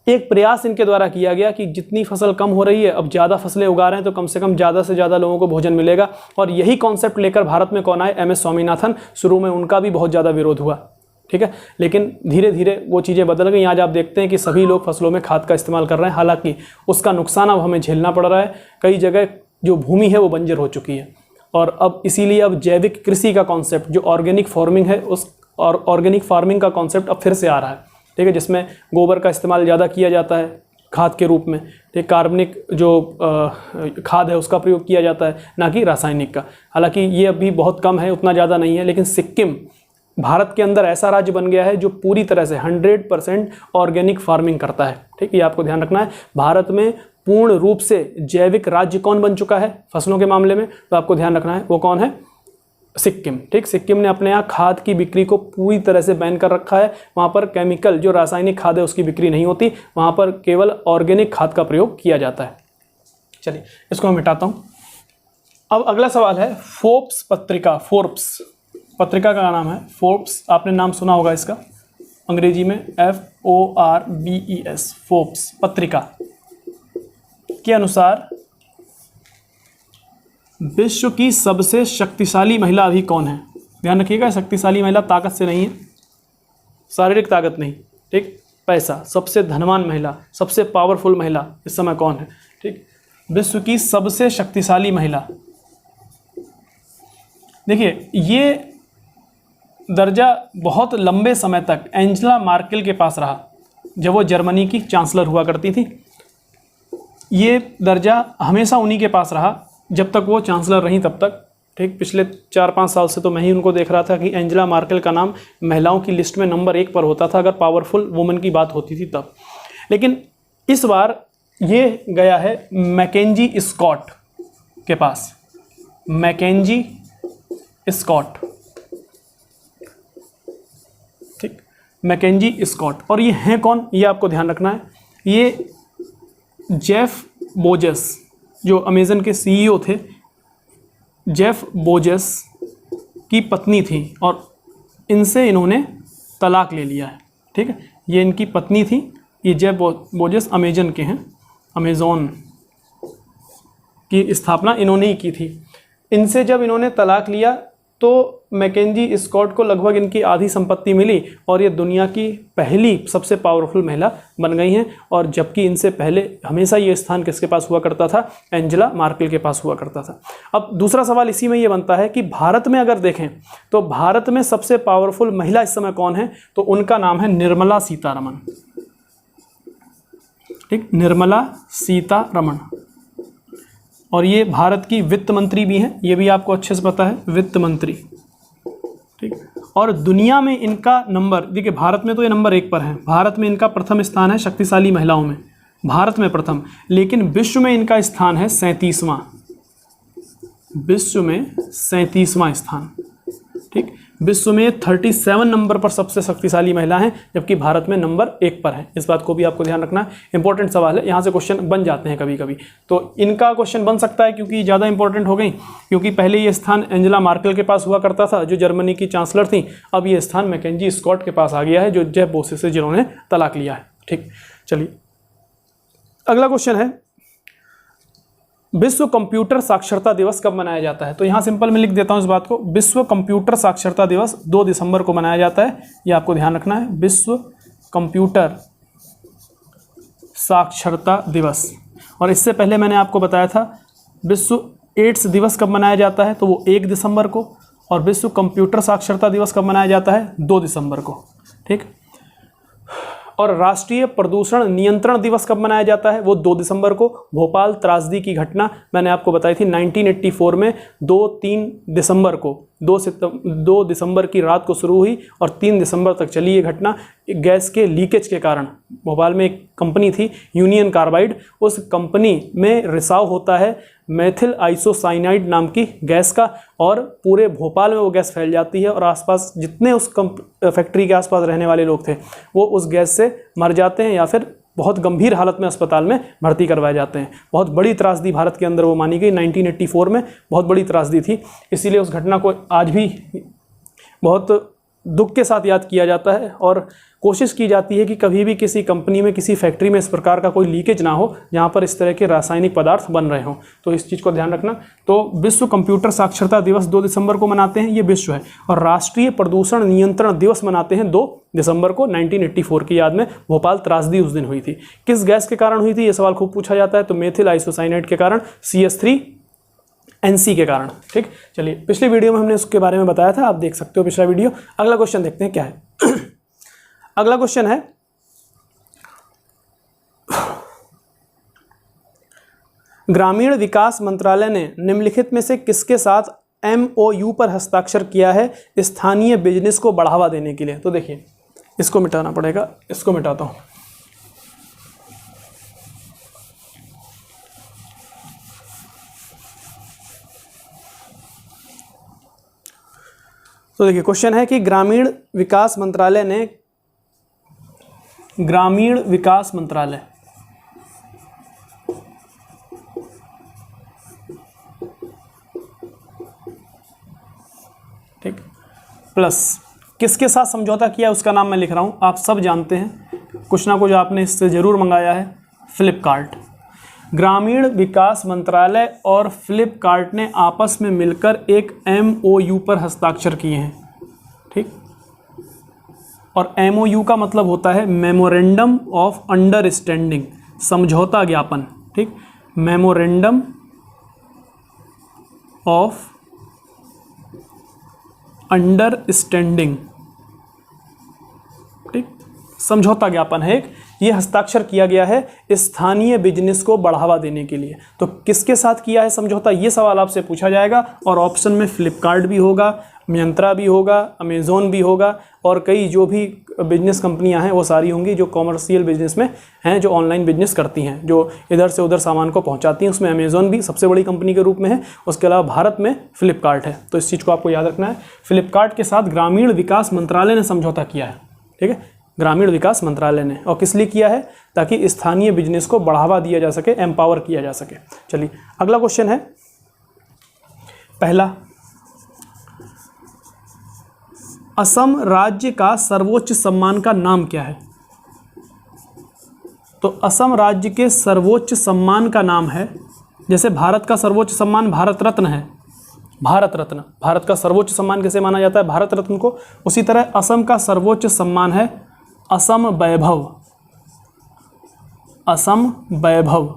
एक प्रयास इनके द्वारा किया गया कि जितनी फसल कम हो रही है, अब ज़्यादा फसलें उगा रहे हैं, तो कम से कम ज़्यादा से ज़्यादा लोगों को भोजन मिलेगा। और यही कॉन्सेप्ट लेकर भारत में कौन आए? एम.एस. स्वामीनाथन। शुरू में उनका भी बहुत ज़्यादा विरोध हुआ, ठीक है, लेकिन धीरे धीरे वो चीज़ें बदल गई। आज आप देखते हैं कि सभी लोग फसलों में खाद का इस्तेमाल कर रहे हैं। हालांकि उसका नुकसान अब हमें झेलना पड़ रहा है। कई जगह जो भूमि है वो बंजर हो चुकी है, और अब इसीलिए अब जैविक कृषि का कॉन्सेप्ट, जो ऑर्गेनिक फार्मिंग है, उस और ऑर्गेनिक फार्मिंग का कॉन्सेप्ट अब फिर से आ रहा है, ठीक है, जिसमें गोबर का इस्तेमाल ज़्यादा किया जाता है खाद के रूप में, ठीक, कार्बनिक जो खाद है उसका प्रयोग किया जाता है, ना कि रासायनिक का। हालांकि ये अभी बहुत कम है, उतना ज़्यादा नहीं है, लेकिन सिक्किम भारत के अंदर ऐसा राज्य बन गया है जो पूरी तरह से 100% ऑर्गेनिक फार्मिंग करता है, ठीक, ये आपको ध्यान रखना है। भारत में पूर्ण रूप से जैविक राज्य कौन बन चुका है फसलों के मामले में, तो आपको ध्यान रखना है, वो कौन है? सिक्किम, ठीक। सिक्किम ने अपने यहाँ खाद की बिक्री को पूरी तरह से बैन कर रखा है। वहाँ पर केमिकल, जो रासायनिक खाद है, उसकी बिक्री नहीं होती। वहाँ पर केवल ऑर्गेनिक खाद का प्रयोग किया जाता है। चलिए इसको मैं मिटाता हूँ। अब अगला सवाल है फोर्ब्स पत्रिका। फोर्ब्स पत्रिका का नाम है फोर्ब्स, आपने नाम सुना होगा इसका, अंग्रेजी में FORBES, फोर्ब्स पत्रिका के अनुसार विश्व की सबसे शक्तिशाली महिला अभी कौन है? ध्यान रखिएगा, शक्तिशाली महिला ताकत से नहीं है, शारीरिक ताकत नहीं, ठीक, पैसा, सबसे धनवान महिला, सबसे पावरफुल महिला इस समय कौन है? ठीक, विश्व की सबसे शक्तिशाली महिला। देखिए ये दर्जा बहुत लंबे समय तक एंजेला मार्केल के पास रहा, जब वो जर्मनी की चांसलर हुआ करती थी। ये दर्जा हमेशा उन्हीं के पास रहा जब तक वो चांसलर रहीं तब तक। ठीक, पिछले 4-5 साल से तो मैं ही उनको देख रहा था कि एंजेला मार्केल का नाम महिलाओं की लिस्ट में नंबर 1 पर होता था अगर पावरफुल वुमन की बात होती थी तब। लेकिन इस बार ये गया है मैकेंजी स्कॉट के पास, मैकेंजी स्कॉट, ठीक, मैकेंजी स्कॉट। और ये हैं कौन, ये आपको ध्यान रखना है। ये जेफ बोजेस जो अमेज़न के CEO थे, जेफ बोजेस की पत्नी थी और इनसे इन्होंने तलाक ले लिया है। ठीक है, ये इनकी पत्नी थी, ये जेफ बोजेस अमेज़न के हैं, अमेज़ॉन की स्थापना इन्होंने ही की थी। इनसे जब इन्होंने तलाक लिया तो मैकेंजी स्कॉट को लगभग इनकी आधी संपत्ति मिली और ये दुनिया की पहली सबसे पावरफुल महिला बन गई हैं। और जबकि इनसे पहले हमेशा ये स्थान किसके पास हुआ करता था? एंजेला मार्केल के पास हुआ करता था। अब दूसरा सवाल इसी में ये बनता है कि भारत में अगर देखें तो भारत में सबसे पावरफुल महिला इस समय कौन है? तो उनका नाम है निर्मला सीतारमण। ठीक, निर्मला सीतारमण। और ये भारत की वित्त मंत्री भी हैं, ये भी आपको अच्छे से पता है, वित्त मंत्री। ठीक, और दुनिया में इनका नंबर, देखिए भारत में तो ये नंबर 1 पर है, भारत में इनका प्रथम स्थान है शक्तिशाली महिलाओं में, भारत में प्रथम। लेकिन विश्व में इनका स्थान है 37वां, विश्व में 37वां स्थान। ठीक, विश्व में 37 नंबर पर सबसे शक्तिशाली महिला हैं, जबकि भारत में नंबर 1 पर है। इस बात को भी आपको ध्यान रखना है, इंपॉर्टेंट सवाल है, यहाँ से क्वेश्चन बन जाते हैं कभी कभी। तो इनका क्वेश्चन बन सकता है क्योंकि ज़्यादा इंपॉर्टेंट हो गई, क्योंकि पहले ये स्थान एंजेला मार्केल के पास हुआ करता था जो जर्मनी की चांसलर थी। अब ये स्थान मैकेंजी स्कॉट के पास आ गया है जो जेफ बोजेस से जिन्होंने तलाक लिया है। ठीक, चलिए अगला क्वेश्चन है विश्व कंप्यूटर साक्षरता दिवस कब मनाया जाता है? तो यहाँ सिंपल मैं लिख देता हूँ इस बात को, विश्व कंप्यूटर साक्षरता दिवस 2 दिसंबर को मनाया जाता है, ये आपको ध्यान रखना है, विश्व कंप्यूटर साक्षरता दिवस। और इससे पहले मैंने आपको बताया था विश्व एड्स दिवस कब मनाया जाता है, तो वो 1 दिसंबर को, और विश्व कंप्यूटर साक्षरता दिवस कब मनाया जाता है? 2 दिसंबर को। ठीक, और राष्ट्रीय प्रदूषण नियंत्रण दिवस कब मनाया जाता है? वो 2 दिसंबर को। भोपाल त्रासदी की घटना मैंने आपको बताई थी 1984 में 2-3 दिसंबर को, 2 दिसंबर की रात को शुरू हुई और 3 दिसंबर तक चली ये घटना। गैस के लीकेज के कारण, भोपाल में एक कंपनी थी यूनियन कार्बाइड, उस कंपनी में रिसाव होता है मेथिल आइसोसाइनाइड नाम की गैस का, और पूरे भोपाल में वो गैस फैल जाती है और आसपास जितने उस फैक्ट्री के आसपास रहने वाले लोग थे वो उस गैस से मर जाते हैं या फिर बहुत गंभीर हालत में अस्पताल में भर्ती करवाए जाते हैं। बहुत बड़ी त्रासदी भारत के अंदर वो मानी गई, 1984 में बहुत बड़ी त्रासदी थी। इसीलिए उस घटना को आज भी बहुत दुख के साथ याद किया जाता है और कोशिश की जाती है कि कभी भी किसी कंपनी में, किसी फैक्ट्री में इस प्रकार का कोई लीकेज ना हो जहाँ पर इस तरह के रासायनिक पदार्थ बन रहे हों। तो इस चीज़ को ध्यान रखना। तो विश्व कंप्यूटर साक्षरता दिवस 2 दिसंबर को मनाते हैं, ये विश्व है। और राष्ट्रीय प्रदूषण नियंत्रण दिवस मनाते हैं 2 दिसंबर को 1984 की याद में। भोपाल त्रासदी उस दिन हुई थी। किस गैस के कारण हुई थी, ये सवाल खूब पूछा जाता है। तो मेथिल आइसोसाइनाइड के कारण, CH3NC के कारण। ठीक, चलिए पिछले वीडियो में हमने उसके बारे में बताया था, आप देख सकते हो पिछला वीडियो। अगला क्वेश्चन देखते हैं क्या है। अगला क्वेश्चन है ग्रामीण विकास मंत्रालय ने निम्नलिखित में से किसके साथ MOU पर हस्ताक्षर किया है स्थानीय बिजनेस को बढ़ावा देने के लिए? तो देखिए इसको मिटाना पड़ेगा, इसको मिटाता हूं। तो देखिए क्वेश्चन है कि ग्रामीण विकास मंत्रालय प्लस किसके साथ समझौता किया उसका नाम मैं लिख रहा हूँ, आप सब जानते हैं, कुछ ना कुछ आपने इससे ज़रूर मंगाया है, फ्लिपकार्ट। ग्रामीण विकास मंत्रालय और फ्लिपकार्ट ने आपस में मिलकर एक MOU पर हस्ताक्षर किए हैं, ठीक। और MOU का मतलब होता है मेमोरेंडम ऑफ अंडरस्टैंडिंग, समझौता ज्ञापन, ठीक। मेमोरेंडम ऑफ अंडरस्टैंडिंग, ठीक, समझौता ज्ञापन है एक, ये हस्ताक्षर किया गया है स्थानीय बिजनेस को बढ़ावा देने के लिए। तो किसके साथ किया है समझौता, ये सवाल आपसे पूछा जाएगा, और ऑप्शन में फ्लिपकार्ट भी होगा, मियंत्रा भी होगा, अमेज़ॉन भी होगा, और कई जो भी बिजनेस कंपनियां हैं वो सारी होंगी जो कॉमर्शियल बिजनेस में हैं, जो ऑनलाइन बिजनेस करती हैं, जो इधर से उधर सामान को पहुंचाती हैं। उसमें अमेज़ॉन भी सबसे बड़ी कंपनी के रूप में है, उसके अलावा भारत में फ्लिपकार्ट है। तो इस चीज़ को आपको याद रखना है। फ्लिपकार्ट के साथ ग्रामीण विकास मंत्रालय ने समझौता किया है, ठीक है, ग्रामीण विकास मंत्रालय ने। और किस लिए किया है, ताकि स्थानीय बिजनेस को बढ़ावा दिया जा सके, एम्पावर किया जा सके। चलिए अगला क्वेश्चन है पहला, असम राज्य का सर्वोच्च सम्मान का नाम क्या है। तो असम राज्य के सर्वोच्च सम्मान का नाम है, जैसे भारत का सर्वोच्च सम्मान भारत रत्न है, भारत रत्न, भारत का सर्वोच्च सम्मान कैसे माना जाता है, भारत रत्न को, उसी तरह असम का सर्वोच्च सम्मान है असम वैभव, असम वैभव,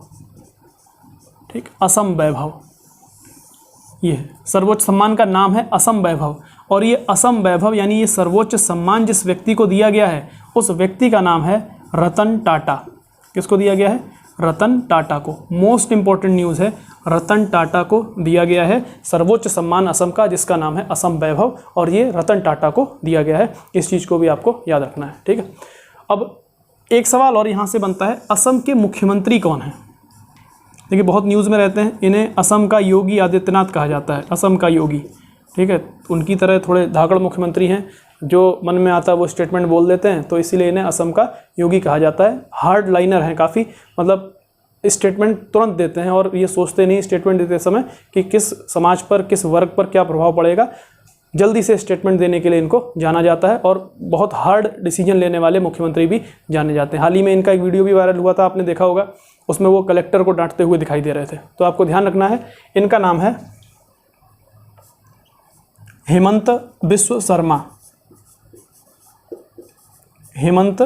ठीक, असम वैभव, ये सर्वोच्च सम्मान का नाम है असम वैभव। और ये असम वैभव यानी ये सर्वोच्च सम्मान जिस व्यक्ति को दिया गया है उस व्यक्ति का नाम है रतन टाटा। किसको दिया गया है, रतन टाटा को। मोस्ट इंपॉर्टेंट न्यूज़ है, रतन टाटा को दिया गया है सर्वोच्च सम्मान असम का, जिसका नाम है असम वैभव, और ये रतन टाटा को दिया गया है। इस चीज़ को भी आपको याद रखना है, ठीक है। अब एक सवाल और यहाँ से बनता है, असम के मुख्यमंत्री कौन है। देखिए बहुत न्यूज़ में रहते हैं, इन्हें असम का योगी आदित्यनाथ कहा जाता है, असम का योगी, ठीक है। उनकी तरह थोड़े धाकड़ मुख्यमंत्री हैं, जो मन में आता है वो स्टेटमेंट बोल देते हैं, तो इसीलिए इन्हें असम का योगी कहा जाता है। हार्ड लाइनर हैं काफ़ी, मतलब स्टेटमेंट तुरंत देते हैं और ये सोचते नहीं स्टेटमेंट देते समय कि किस समाज पर, किस वर्ग पर क्या प्रभाव पड़ेगा। जल्दी से स्टेटमेंट देने के लिए इनको जाना जाता है, और बहुत हार्ड डिसीजन लेने वाले मुख्यमंत्री भी जाने जाते हैं। हाल ही में इनका एक वीडियो भी वायरल हुआ था, आपने देखा होगा, उसमें वो कलेक्टर को डांटते हुए दिखाई दे रहे थे। तो आपको ध्यान रखना है, इनका नाम है हेमंत बिस्व शर्मा, हेमंत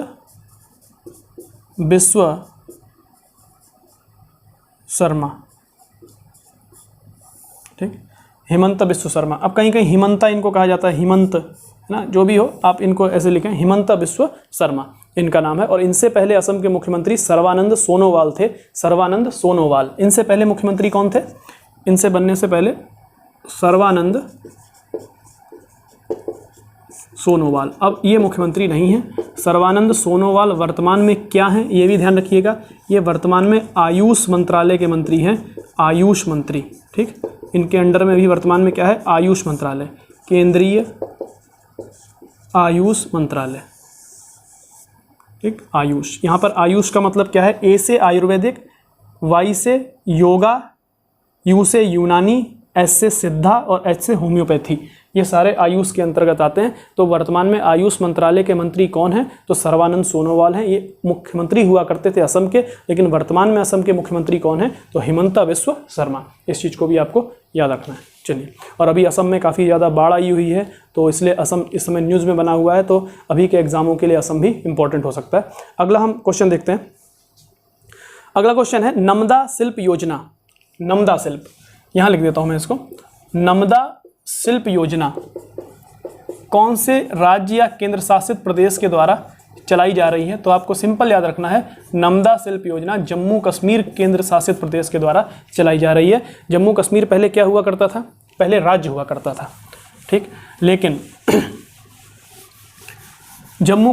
बिस्व शर्मा, ठीक, हेमंत बिस्व शर्मा। अब कहीं कहीं हिमंता इनको कहा जाता है, हिमंत, है ना, जो भी हो आप इनको ऐसे लिखें, हिमंत बिस्व शर्मा इनका नाम है। और इनसे पहले असम के मुख्यमंत्री सर्बानंद सोनोवाल थे, सर्बानंद सोनोवाल। इनसे पहले मुख्यमंत्री कौन थे, इनसे बनने से पहले सर्बानंद सोनोवाल। अब ये मुख्यमंत्री नहीं है। सर्बानंद सोनोवाल वर्तमान में क्या हैं ये भी ध्यान रखिएगा, ये वर्तमान में आयुष मंत्रालय के मंत्री हैं, आयुष मंत्री, ठीक। इनके अंडर में भी वर्तमान में क्या है, आयुष मंत्रालय, केंद्रीय आयुष मंत्रालय, ठीक, आयुष। यहाँ पर आयुष का मतलब क्या है, ए से आयुर्वेदिक, वाई से योगा, यू से यूनानी, एस से सिद्धा और एच से होम्योपैथी, ये सारे आयुष के अंतर्गत आते हैं। तो वर्तमान में आयुष मंत्रालय के मंत्री कौन हैं, तो सर्बानंद सोनोवाल हैं। ये मुख्यमंत्री हुआ करते थे असम के, लेकिन वर्तमान में असम के मुख्यमंत्री कौन हैं, तो हिमंता बिस्व शर्मा। इस चीज़ को भी आपको याद रखना है। चलिए, और अभी असम में काफ़ी ज़्यादा बाढ़ आई हुई है, तो इसलिए असम इस समय न्यूज़ में बना हुआ है, तो अभी के एग्जामों के लिए असम भी इंपॉर्टेंट हो सकता है। अगला हम क्वेश्चन देखते हैं। अगला क्वेश्चन है नमदा शिल्प योजना, नमदा शिल्प, यहाँ लिख देता हूँ मैं इसको, नमदा शिल्प योजना कौन से राज्य या केंद्र शासित प्रदेश के द्वारा चलाई जा रही है। तो आपको सिंपल याद रखना है, नमदा शिल्प योजना जम्मू कश्मीर केंद्र शासित प्रदेश के द्वारा चलाई जा रही है। जम्मू कश्मीर पहले क्या हुआ करता था, पहले राज्य हुआ करता था, ठीक, लेकिन जम्मू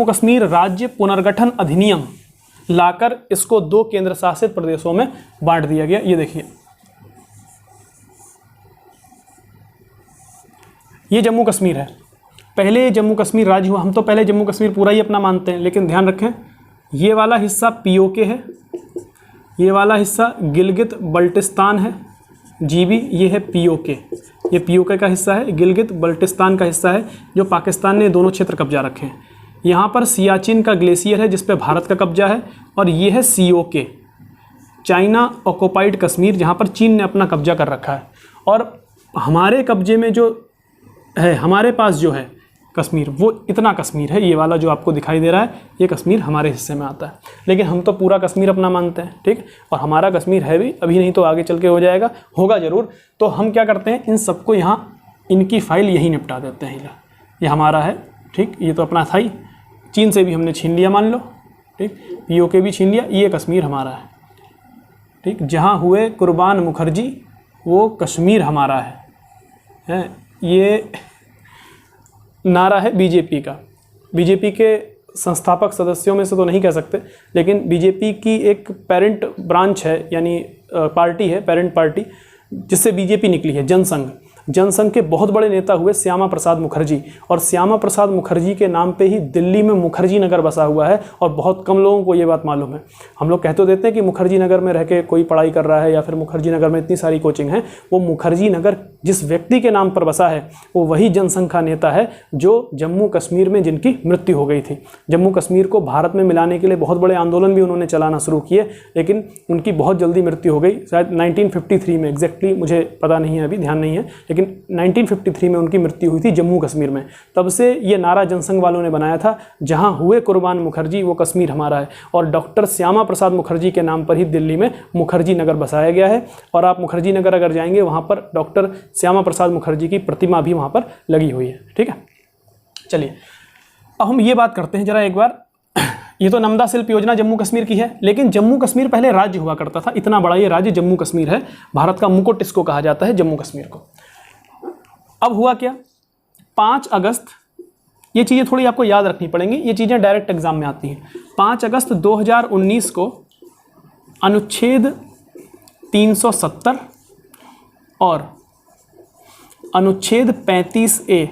कश्मीर राज्य पुनर्गठन अधिनियम लाकर इसको 2 केंद्र शासित प्रदेशों में बांट दिया गया। ये देखिए, ये जम्मू कश्मीर है, पहले जम्मू कश्मीर राज्य हुआ। हम तो पहले जम्मू कश्मीर पूरा ही अपना मानते हैं, लेकिन ध्यान रखें ये वाला हिस्सा पीओके है, ये वाला हिस्सा गिलगित बल्टिस्तान है, GB, ये है POK, ये POK का हिस्सा है, गिलगित बल्टिस्तान का हिस्सा है जो पाकिस्तान ने दोनों क्षेत्र कब्जा रखे हैं। यहाँ पर सियाचिन का ग्लेशियर है जिस पे भारत का कब्जा है, और ये है COK, चाइना ऑक्युपाइड कश्मीर, जहाँ पर चीन ने अपना कब्जा कर रखा है। और हमारे कब्जे में जो है, हमारे पास जो है कश्मीर, वो इतना कश्मीर है, ये वाला जो आपको दिखाई दे रहा है, ये कश्मीर हमारे हिस्से में आता है। लेकिन हम तो पूरा कश्मीर अपना मानते हैं, ठीक, और हमारा कश्मीर है भी, अभी नहीं तो आगे चल के हो जाएगा, होगा ज़रूर। तो हम क्या करते हैं, इन सबको यहाँ इनकी फ़ाइल यही निपटा देते हैं। ये हमारा है, ठीक, ये तो अपना था ही, चीन से भी हमने छीन लिया मान लो, ठीक, POK भी छीन लिया, ये कश्मीर हमारा है, ठीक। जहाँ हुए कुर्बान मुखर्जी वो कश्मीर हमारा है। ये नारा है बीजेपी का। बीजेपी के संस्थापक सदस्यों में से तो नहीं कह सकते, लेकिन बीजेपी की एक पेरेंट ब्रांच है, यानी पार्टी है, पेरेंट पार्टी, जिससे बीजेपी निकली है, जनसंघ। जनसंघ के बहुत बड़े नेता हुए श्यामा प्रसाद मुखर्जी, और श्यामा प्रसाद मुखर्जी के नाम पे ही दिल्ली में मुखर्जी नगर बसा हुआ है, और बहुत कम लोगों को ये बात मालूम है। हम लोग कह तो देते हैं कि मुखर्जी नगर में रह के कोई पढ़ाई कर रहा है, या फिर मुखर्जी नगर में इतनी सारी कोचिंग है। वो मुखर्जी नगर जिस व्यक्ति के नाम पर बसा है, वो वही जनसंघ का नेता है जो जम्मू कश्मीर में जिनकी मृत्यु हो गई थी। जम्मू कश्मीर को भारत में मिलाने के लिए बहुत बड़े आंदोलन भी उन्होंने चलाना शुरू किए, लेकिन उनकी बहुत जल्दी मृत्यु हो गई, शायद 1953 में, एग्जैक्टली मुझे पता नहीं है, अभी ध्यान नहीं है, लेकिन 1953 में उनकी मृत्यु हुई थी जम्मू कश्मीर में। तब से ये नारा जनसंघ वालों ने बनाया था, जहां हुए कुर्बान मुखर्जी वो कश्मीर हमारा है। और डॉक्टर श्यामा प्रसाद मुखर्जी के नाम पर ही दिल्ली में मुखर्जी नगर बसाया गया है। और आप मुखर्जी नगर अगर जाएंगे, वहां पर डॉक्टर श्यामा प्रसाद मुखर्जी की प्रतिमा भी वहां पर लगी हुई है, ठीक है। चलिए अब हम ये बात करते हैं जरा एक बार, ये तो नमदा शिल्प योजना जम्मू कश्मीर की है, लेकिन जम्मू कश्मीर पहले राज्य हुआ करता था। इतना बड़ा ये राज्य जम्मू कश्मीर है, भारत का मुकुट इसको कहा जाता है, जम्मू कश्मीर को। अब हुआ क्या, 5 अगस्त, ये चीज़ें थोड़ी आपको याद रखनी पड़ेंगी, ये चीज़ें डायरेक्ट एग्जाम में आती हैं। 5 अगस्त 2019 को अनुच्छेद 370 और अनुच्छेद 35A,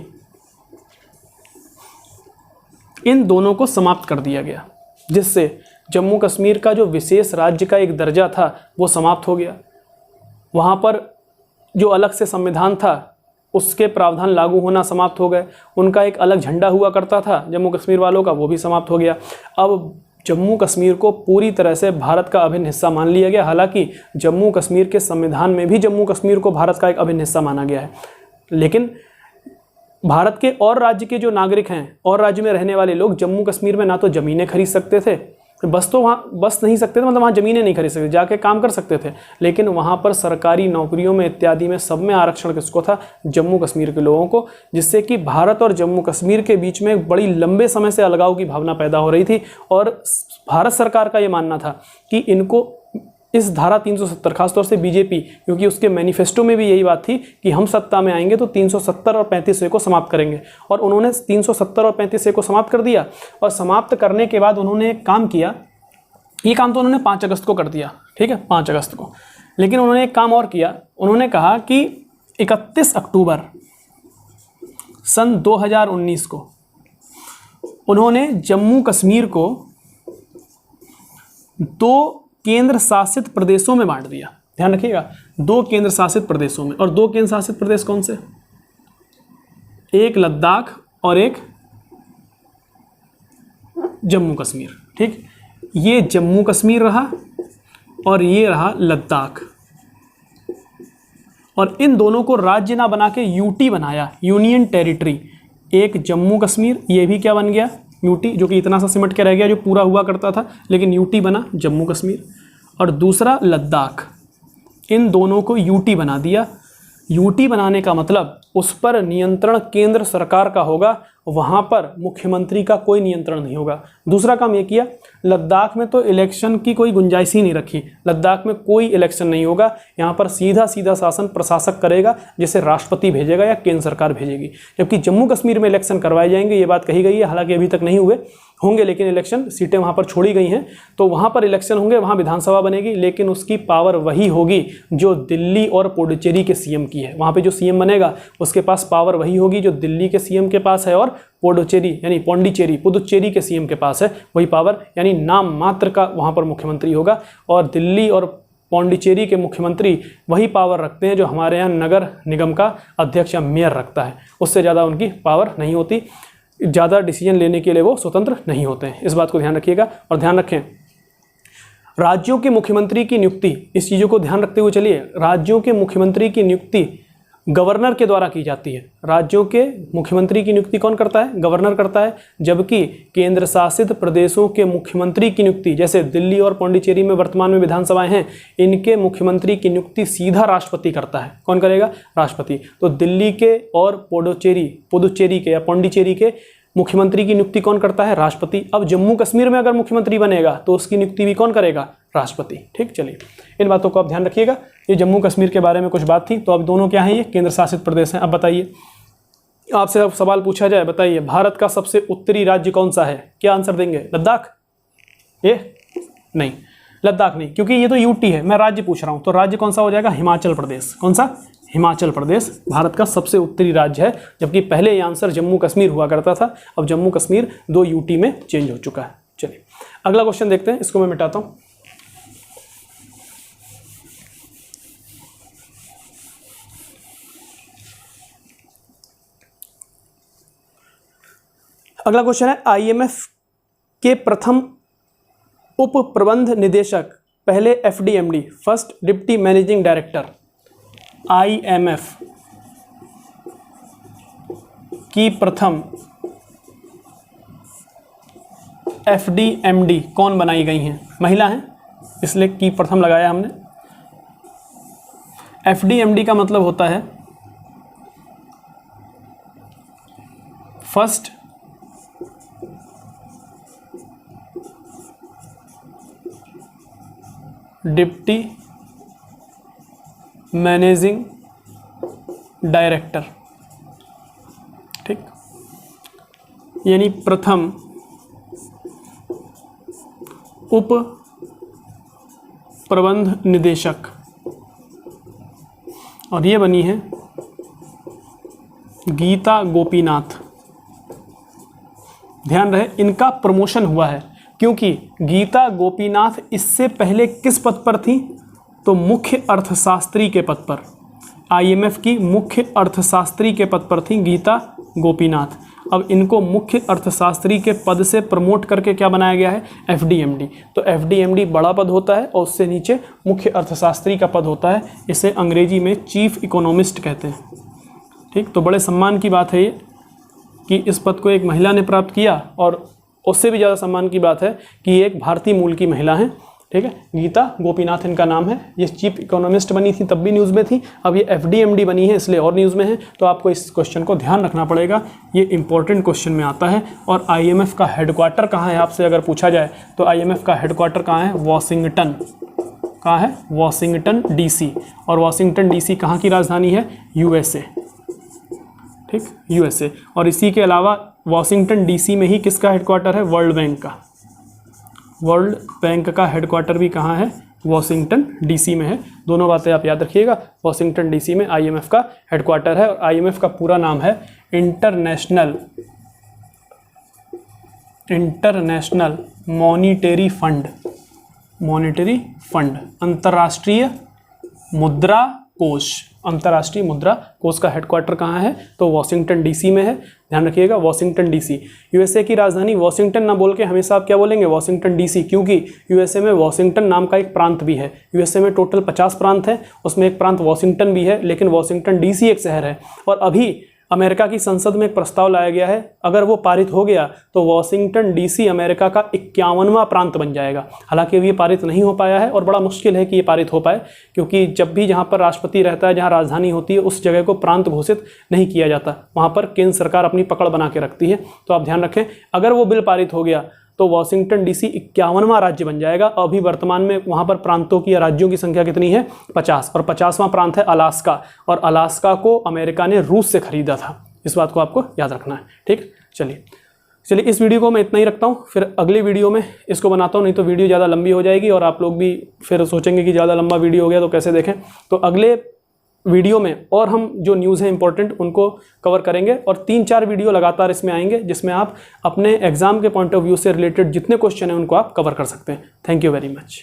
इन दोनों को समाप्त कर दिया गया, जिससे जम्मू कश्मीर का जो विशेष राज्य का एक दर्जा था वो समाप्त हो गया। वहाँ पर जो अलग से संविधान था उसके प्रावधान लागू होना समाप्त हो गए। उनका एक अलग झंडा हुआ करता था जम्मू कश्मीर वालों का, वो भी समाप्त हो गया। अब जम्मू कश्मीर को पूरी तरह से भारत का अभिन्न हिस्सा मान लिया गया। हालांकि जम्मू कश्मीर के संविधान में भी जम्मू कश्मीर को भारत का एक अभिन्न हिस्सा माना गया है, लेकिन भारत के और राज्य के जो नागरिक हैं, और राज्य में रहने वाले लोग जम्मू कश्मीर में ना तो ज़मीनें खरीद सकते थे, बस तो वहाँ बस नहीं सकते थे, मतलब वहाँ ज़मीनें नहीं खरीद सकते, जाके काम कर सकते थे, लेकिन वहाँ पर सरकारी नौकरियों में इत्यादि में सब में आरक्षण किसको था, जम्मू कश्मीर के लोगों को, जिससे कि भारत और जम्मू कश्मीर के बीच में एक बड़ी लंबे समय से अलगाव की भावना पैदा हो रही थी। और भारत सरकार का ये मानना था कि इनको इस धारा 370, खासतौर से बीजेपी, क्योंकि उसके मैनिफेस्टो में भी यही बात थी कि हम सत्ता में आएंगे तो 370 और 35A को समाप्त करेंगे, और उन्होंने 370 और 35A को समाप्त कर दिया। और समाप्त करने के बाद उन्होंने एक काम किया, ये काम तो उन्होंने 5 अगस्त को कर दिया, ठीक है, 5 अगस्त को, लेकिन उन्होंने एक काम और किया। उन्होंने कहा कि 31 अक्टूबर सन 2019 को उन्होंने जम्मू कश्मीर को 2 केंद्र शासित प्रदेशों में बांट दिया। ध्यान रखिएगा, 2 केंद्र शासित प्रदेशों में। और 2 केंद्र शासित प्रदेश कौन से, एक लद्दाख और एक जम्मू कश्मीर, ठीक। ये जम्मू कश्मीर रहा और ये रहा लद्दाख, और इन दोनों को राज्य ना बना के यूटी बनाया, यूनियन टेरिटरी। एक जम्मू कश्मीर, ये भी क्या बन गया, यूटी, जो कि इतना सा सिमट के रह गया जो पूरा हुआ करता था, लेकिन यूटी बना जम्मू कश्मीर। और दूसरा लद्दाख, इन दोनों को यूटी बना दिया। यूटी बनाने का मतलब उस पर नियंत्रण केंद्र सरकार का होगा, वहाँ पर मुख्यमंत्री का कोई नियंत्रण नहीं होगा। दूसरा काम ये किया, लद्दाख में तो इलेक्शन की कोई गुंजाइश ही नहीं रखी, लद्दाख में कोई इलेक्शन नहीं होगा, यहाँ पर सीधा सीधा शासन प्रशासक करेगा, जैसे राष्ट्रपति भेजेगा या केंद्र सरकार भेजेगी। जबकि जम्मू कश्मीर में इलेक्शन करवाए जाएंगे, ये बात कही गई है, हालांकि अभी तक नहीं हुए होंगे, लेकिन इलेक्शन सीटें वहाँ पर छोड़ी गई हैं, तो वहाँ पर इलेक्शन होंगे, वहाँ विधानसभा बनेगी, लेकिन उसकी पावर वही होगी जो दिल्ली और पुडुचेरी के सीएम की है। वहाँ पे जो सीएम बनेगा उसके पास पावर वही होगी जो दिल्ली के सीएम के पास है, और पुडुचेरी यानी पुदुचेरी के सीएम के पास है वही पावर, यानी नाम मात्र का वहाँ पर मुख्यमंत्री होगा। और दिल्ली और पौंडीचेरी के मुख्यमंत्री वही पावर रखते हैं जो हमारे यहाँ नगर निगम का अध्यक्ष या मेयर रखता है, उससे ज़्यादा उनकी पावर नहीं होती, ज़्यादा डिसीजन लेने के लिए वो स्वतंत्र नहीं होते हैं। इस बात को ध्यान रखिएगा। और ध्यान रखें, राज्यों के मुख्यमंत्री की नियुक्ति, इस चीज़ों को ध्यान रखते हुए चलिए, राज्यों के मुख्यमंत्री की नियुक्ति गवर्नर के द्वारा की जाती है। राज्यों के मुख्यमंत्री की नियुक्ति कौन करता है? गवर्नर करता है। जबकि केंद्र शासित प्रदेशों के मुख्यमंत्री की नियुक्ति, जैसे दिल्ली और पौंडीचेरी में वर्तमान में विधानसभाएं हैं, इनके मुख्यमंत्री की नियुक्ति सीधा राष्ट्रपति करता है। कौन करेगा? राष्ट्रपति। तो दिल्ली के और पुडुचेरी के या पौंडीचेरी के मुख्यमंत्री की नियुक्ति कौन करता है? राष्ट्रपति। अब जम्मू कश्मीर में अगर मुख्यमंत्री बनेगा तो उसकी नियुक्ति भी कौन करेगा? राष्ट्रपति। ठीक, चलिए इन बातों को आप ध्यान रखिएगा। ये जम्मू कश्मीर के बारे में कुछ बात थी। तो अब दोनों क्या हैं? ये केंद्र शासित प्रदेश हैं। अब बताइए, आपसे अब सवाल पूछा जाए, बताइए भारत का सबसे उत्तरी राज्य कौन सा है? क्या आंसर देंगे? लद्दाख? ये नहीं, लद्दाख नहीं, क्योंकि ये तो यूटी है, मैं राज्य पूछ रहा हूँ। तो राज्य कौन सा हो जाएगा? हिमाचल प्रदेश। कौन सा? हिमाचल प्रदेश भारत का सबसे उत्तरी राज्य है, जबकि पहले ये आंसर जम्मू कश्मीर हुआ करता था। अब जम्मू कश्मीर 2 यूटी में चेंज हो चुका है। चलिए अगला क्वेश्चन देखते हैं, इसको मैं मिटाता हूँ। अगला क्वेश्चन है, आईएमएफ के प्रथम उप प्रबंध निदेशक, पहले FDMD, first deputy managing director, IMF की प्रथम एफडीएमडी कौन बनाई गई हैं? महिला हैं, इसलिए की प्रथम लगाया हमने। एफडीएमडी का मतलब होता है फर्स्ट डिप्टी मैनेजिंग डायरेक्टर। ठीक, यानी प्रथम उप प्रबंध निदेशक, और ये बनी है गीता गोपीनाथ। ध्यान रहे, इनका प्रमोशन हुआ है, क्योंकि गीता गोपीनाथ इससे पहले किस पद पर थी? तो मुख्य अर्थशास्त्री के पद पर। आईएमएफ की मुख्य अर्थशास्त्री के पद पर थी गीता गोपीनाथ। अब इनको मुख्य अर्थशास्त्री के पद से प्रमोट करके क्या बनाया गया है? एफडीएमडी। तो एफडीएमडी बड़ा पद होता है और उससे नीचे मुख्य अर्थशास्त्री का पद होता है। इसे अंग्रेजी में चीफ इकोनॉमिस्ट कहते हैं। ठीक, तो बड़े सम्मान की बात है ये कि इस पद को एक महिला ने प्राप्त किया, और उससे भी ज़्यादा सम्मान की बात है कि ये एक भारतीय मूल की महिला हैं। ठीक है, गीता गोपीनाथ इनका नाम है। ये चीफ इकोनॉमिस्ट बनी थी तब भी न्यूज़ में थी, अब ये एफडीएमडी बनी है इसलिए और न्यूज़ में है। तो आपको इस क्वेश्चन को ध्यान रखना पड़ेगा, ये इंपॉर्टेंट क्वेश्चन में आता है। और आईएमएफ का हेडक्वार्टर कहाँ है आपसे अगर पूछा जाए तो आईएमएफ का हेडक्वार्टर कहाँ है? वॉशिंगटन। कहाँ है? Washington DC. और वॉशिंगटन डीसी कहाँ की राजधानी है? यूएसए। ठीक, यूएसए। और इसी के अलावा वॉशिंगटन डीसी में ही किसका हेडक्वार्टर है? वर्ल्ड बैंक का। वर्ल्ड बैंक का हेडक्वार्टर भी कहाँ है? वॉशिंगटन डीसी में है। दोनों बातें आप याद रखिएगा। वॉशिंगटन डीसी में आईएमएफ का हेडक्वार्टर है, और आईएमएफ का पूरा नाम है international monetary fund. Monetary fund, अंतर्राष्ट्रीय मुद्रा कोष। अंतर्राष्ट्रीय मुद्रा कोष का हेडक्वार्टर कहाँ है? तो वॉशिंगटन डीसी में है। ध्यान रखिएगा, वॉशिंगटन डीसी। यूएसए की राजधानी वॉशिंगटन ना बोल के हमेशा आप क्या बोलेंगे? वॉशिंगटन डीसी, क्योंकि यूएसए में वॉशिंगटन नाम का एक प्रांत भी है। यूएसए में टोटल 50 प्रांत है, उसमें एक प्रांत वॉशिंगटन भी है, लेकिन वॉशिंगटन डीसी एक शहर है। और अभी अमेरिका की संसद में एक प्रस्ताव लाया गया है, अगर वो पारित हो गया तो वॉशिंगटन डीसी अमेरिका का 51वां प्रांत बन जाएगा। हालांकि ये पारित नहीं हो पाया है और बड़ा मुश्किल है कि ये पारित हो पाए, क्योंकि जब भी जहाँ पर राष्ट्रपति रहता है, जहाँ राजधानी होती है, उस जगह को प्रांत घोषित नहीं किया जाता। वहाँ पर केंद्र सरकार अपनी पकड़ बना के रखती है। तो आप ध्यान रखें, अगर वो बिल पारित हो गया तो वॉशिंगटन डीसी 51वां राज्य बन जाएगा। अभी वर्तमान में वहाँ पर प्रांतों की या राज्यों की संख्या कितनी है? 50, और 50वां प्रांत है अलास्का, और अलास्का को अमेरिका ने रूस से खरीदा था। इस बात को आपको याद रखना है। ठीक, चलिए इस वीडियो को मैं इतना ही रखता हूँ, फिर अगली वीडियो में इसको बनाता हूँ, नहीं तो वीडियो ज़्यादा लंबी हो जाएगी और आप लोग भी फिर सोचेंगे कि ज़्यादा लंबा वीडियो हो गया तो कैसे देखें। तो अगले वीडियो में और हम जो न्यूज़ हैं इंपॉर्टेंट उनको कवर करेंगे, और 3-4 वीडियो लगातार इसमें आएंगे जिसमें आप अपने एग्जाम के पॉइंट ऑफ व्यू से रिलेटेड जितने क्वेश्चन हैं उनको आप कवर कर सकते हैं। Thank you very much.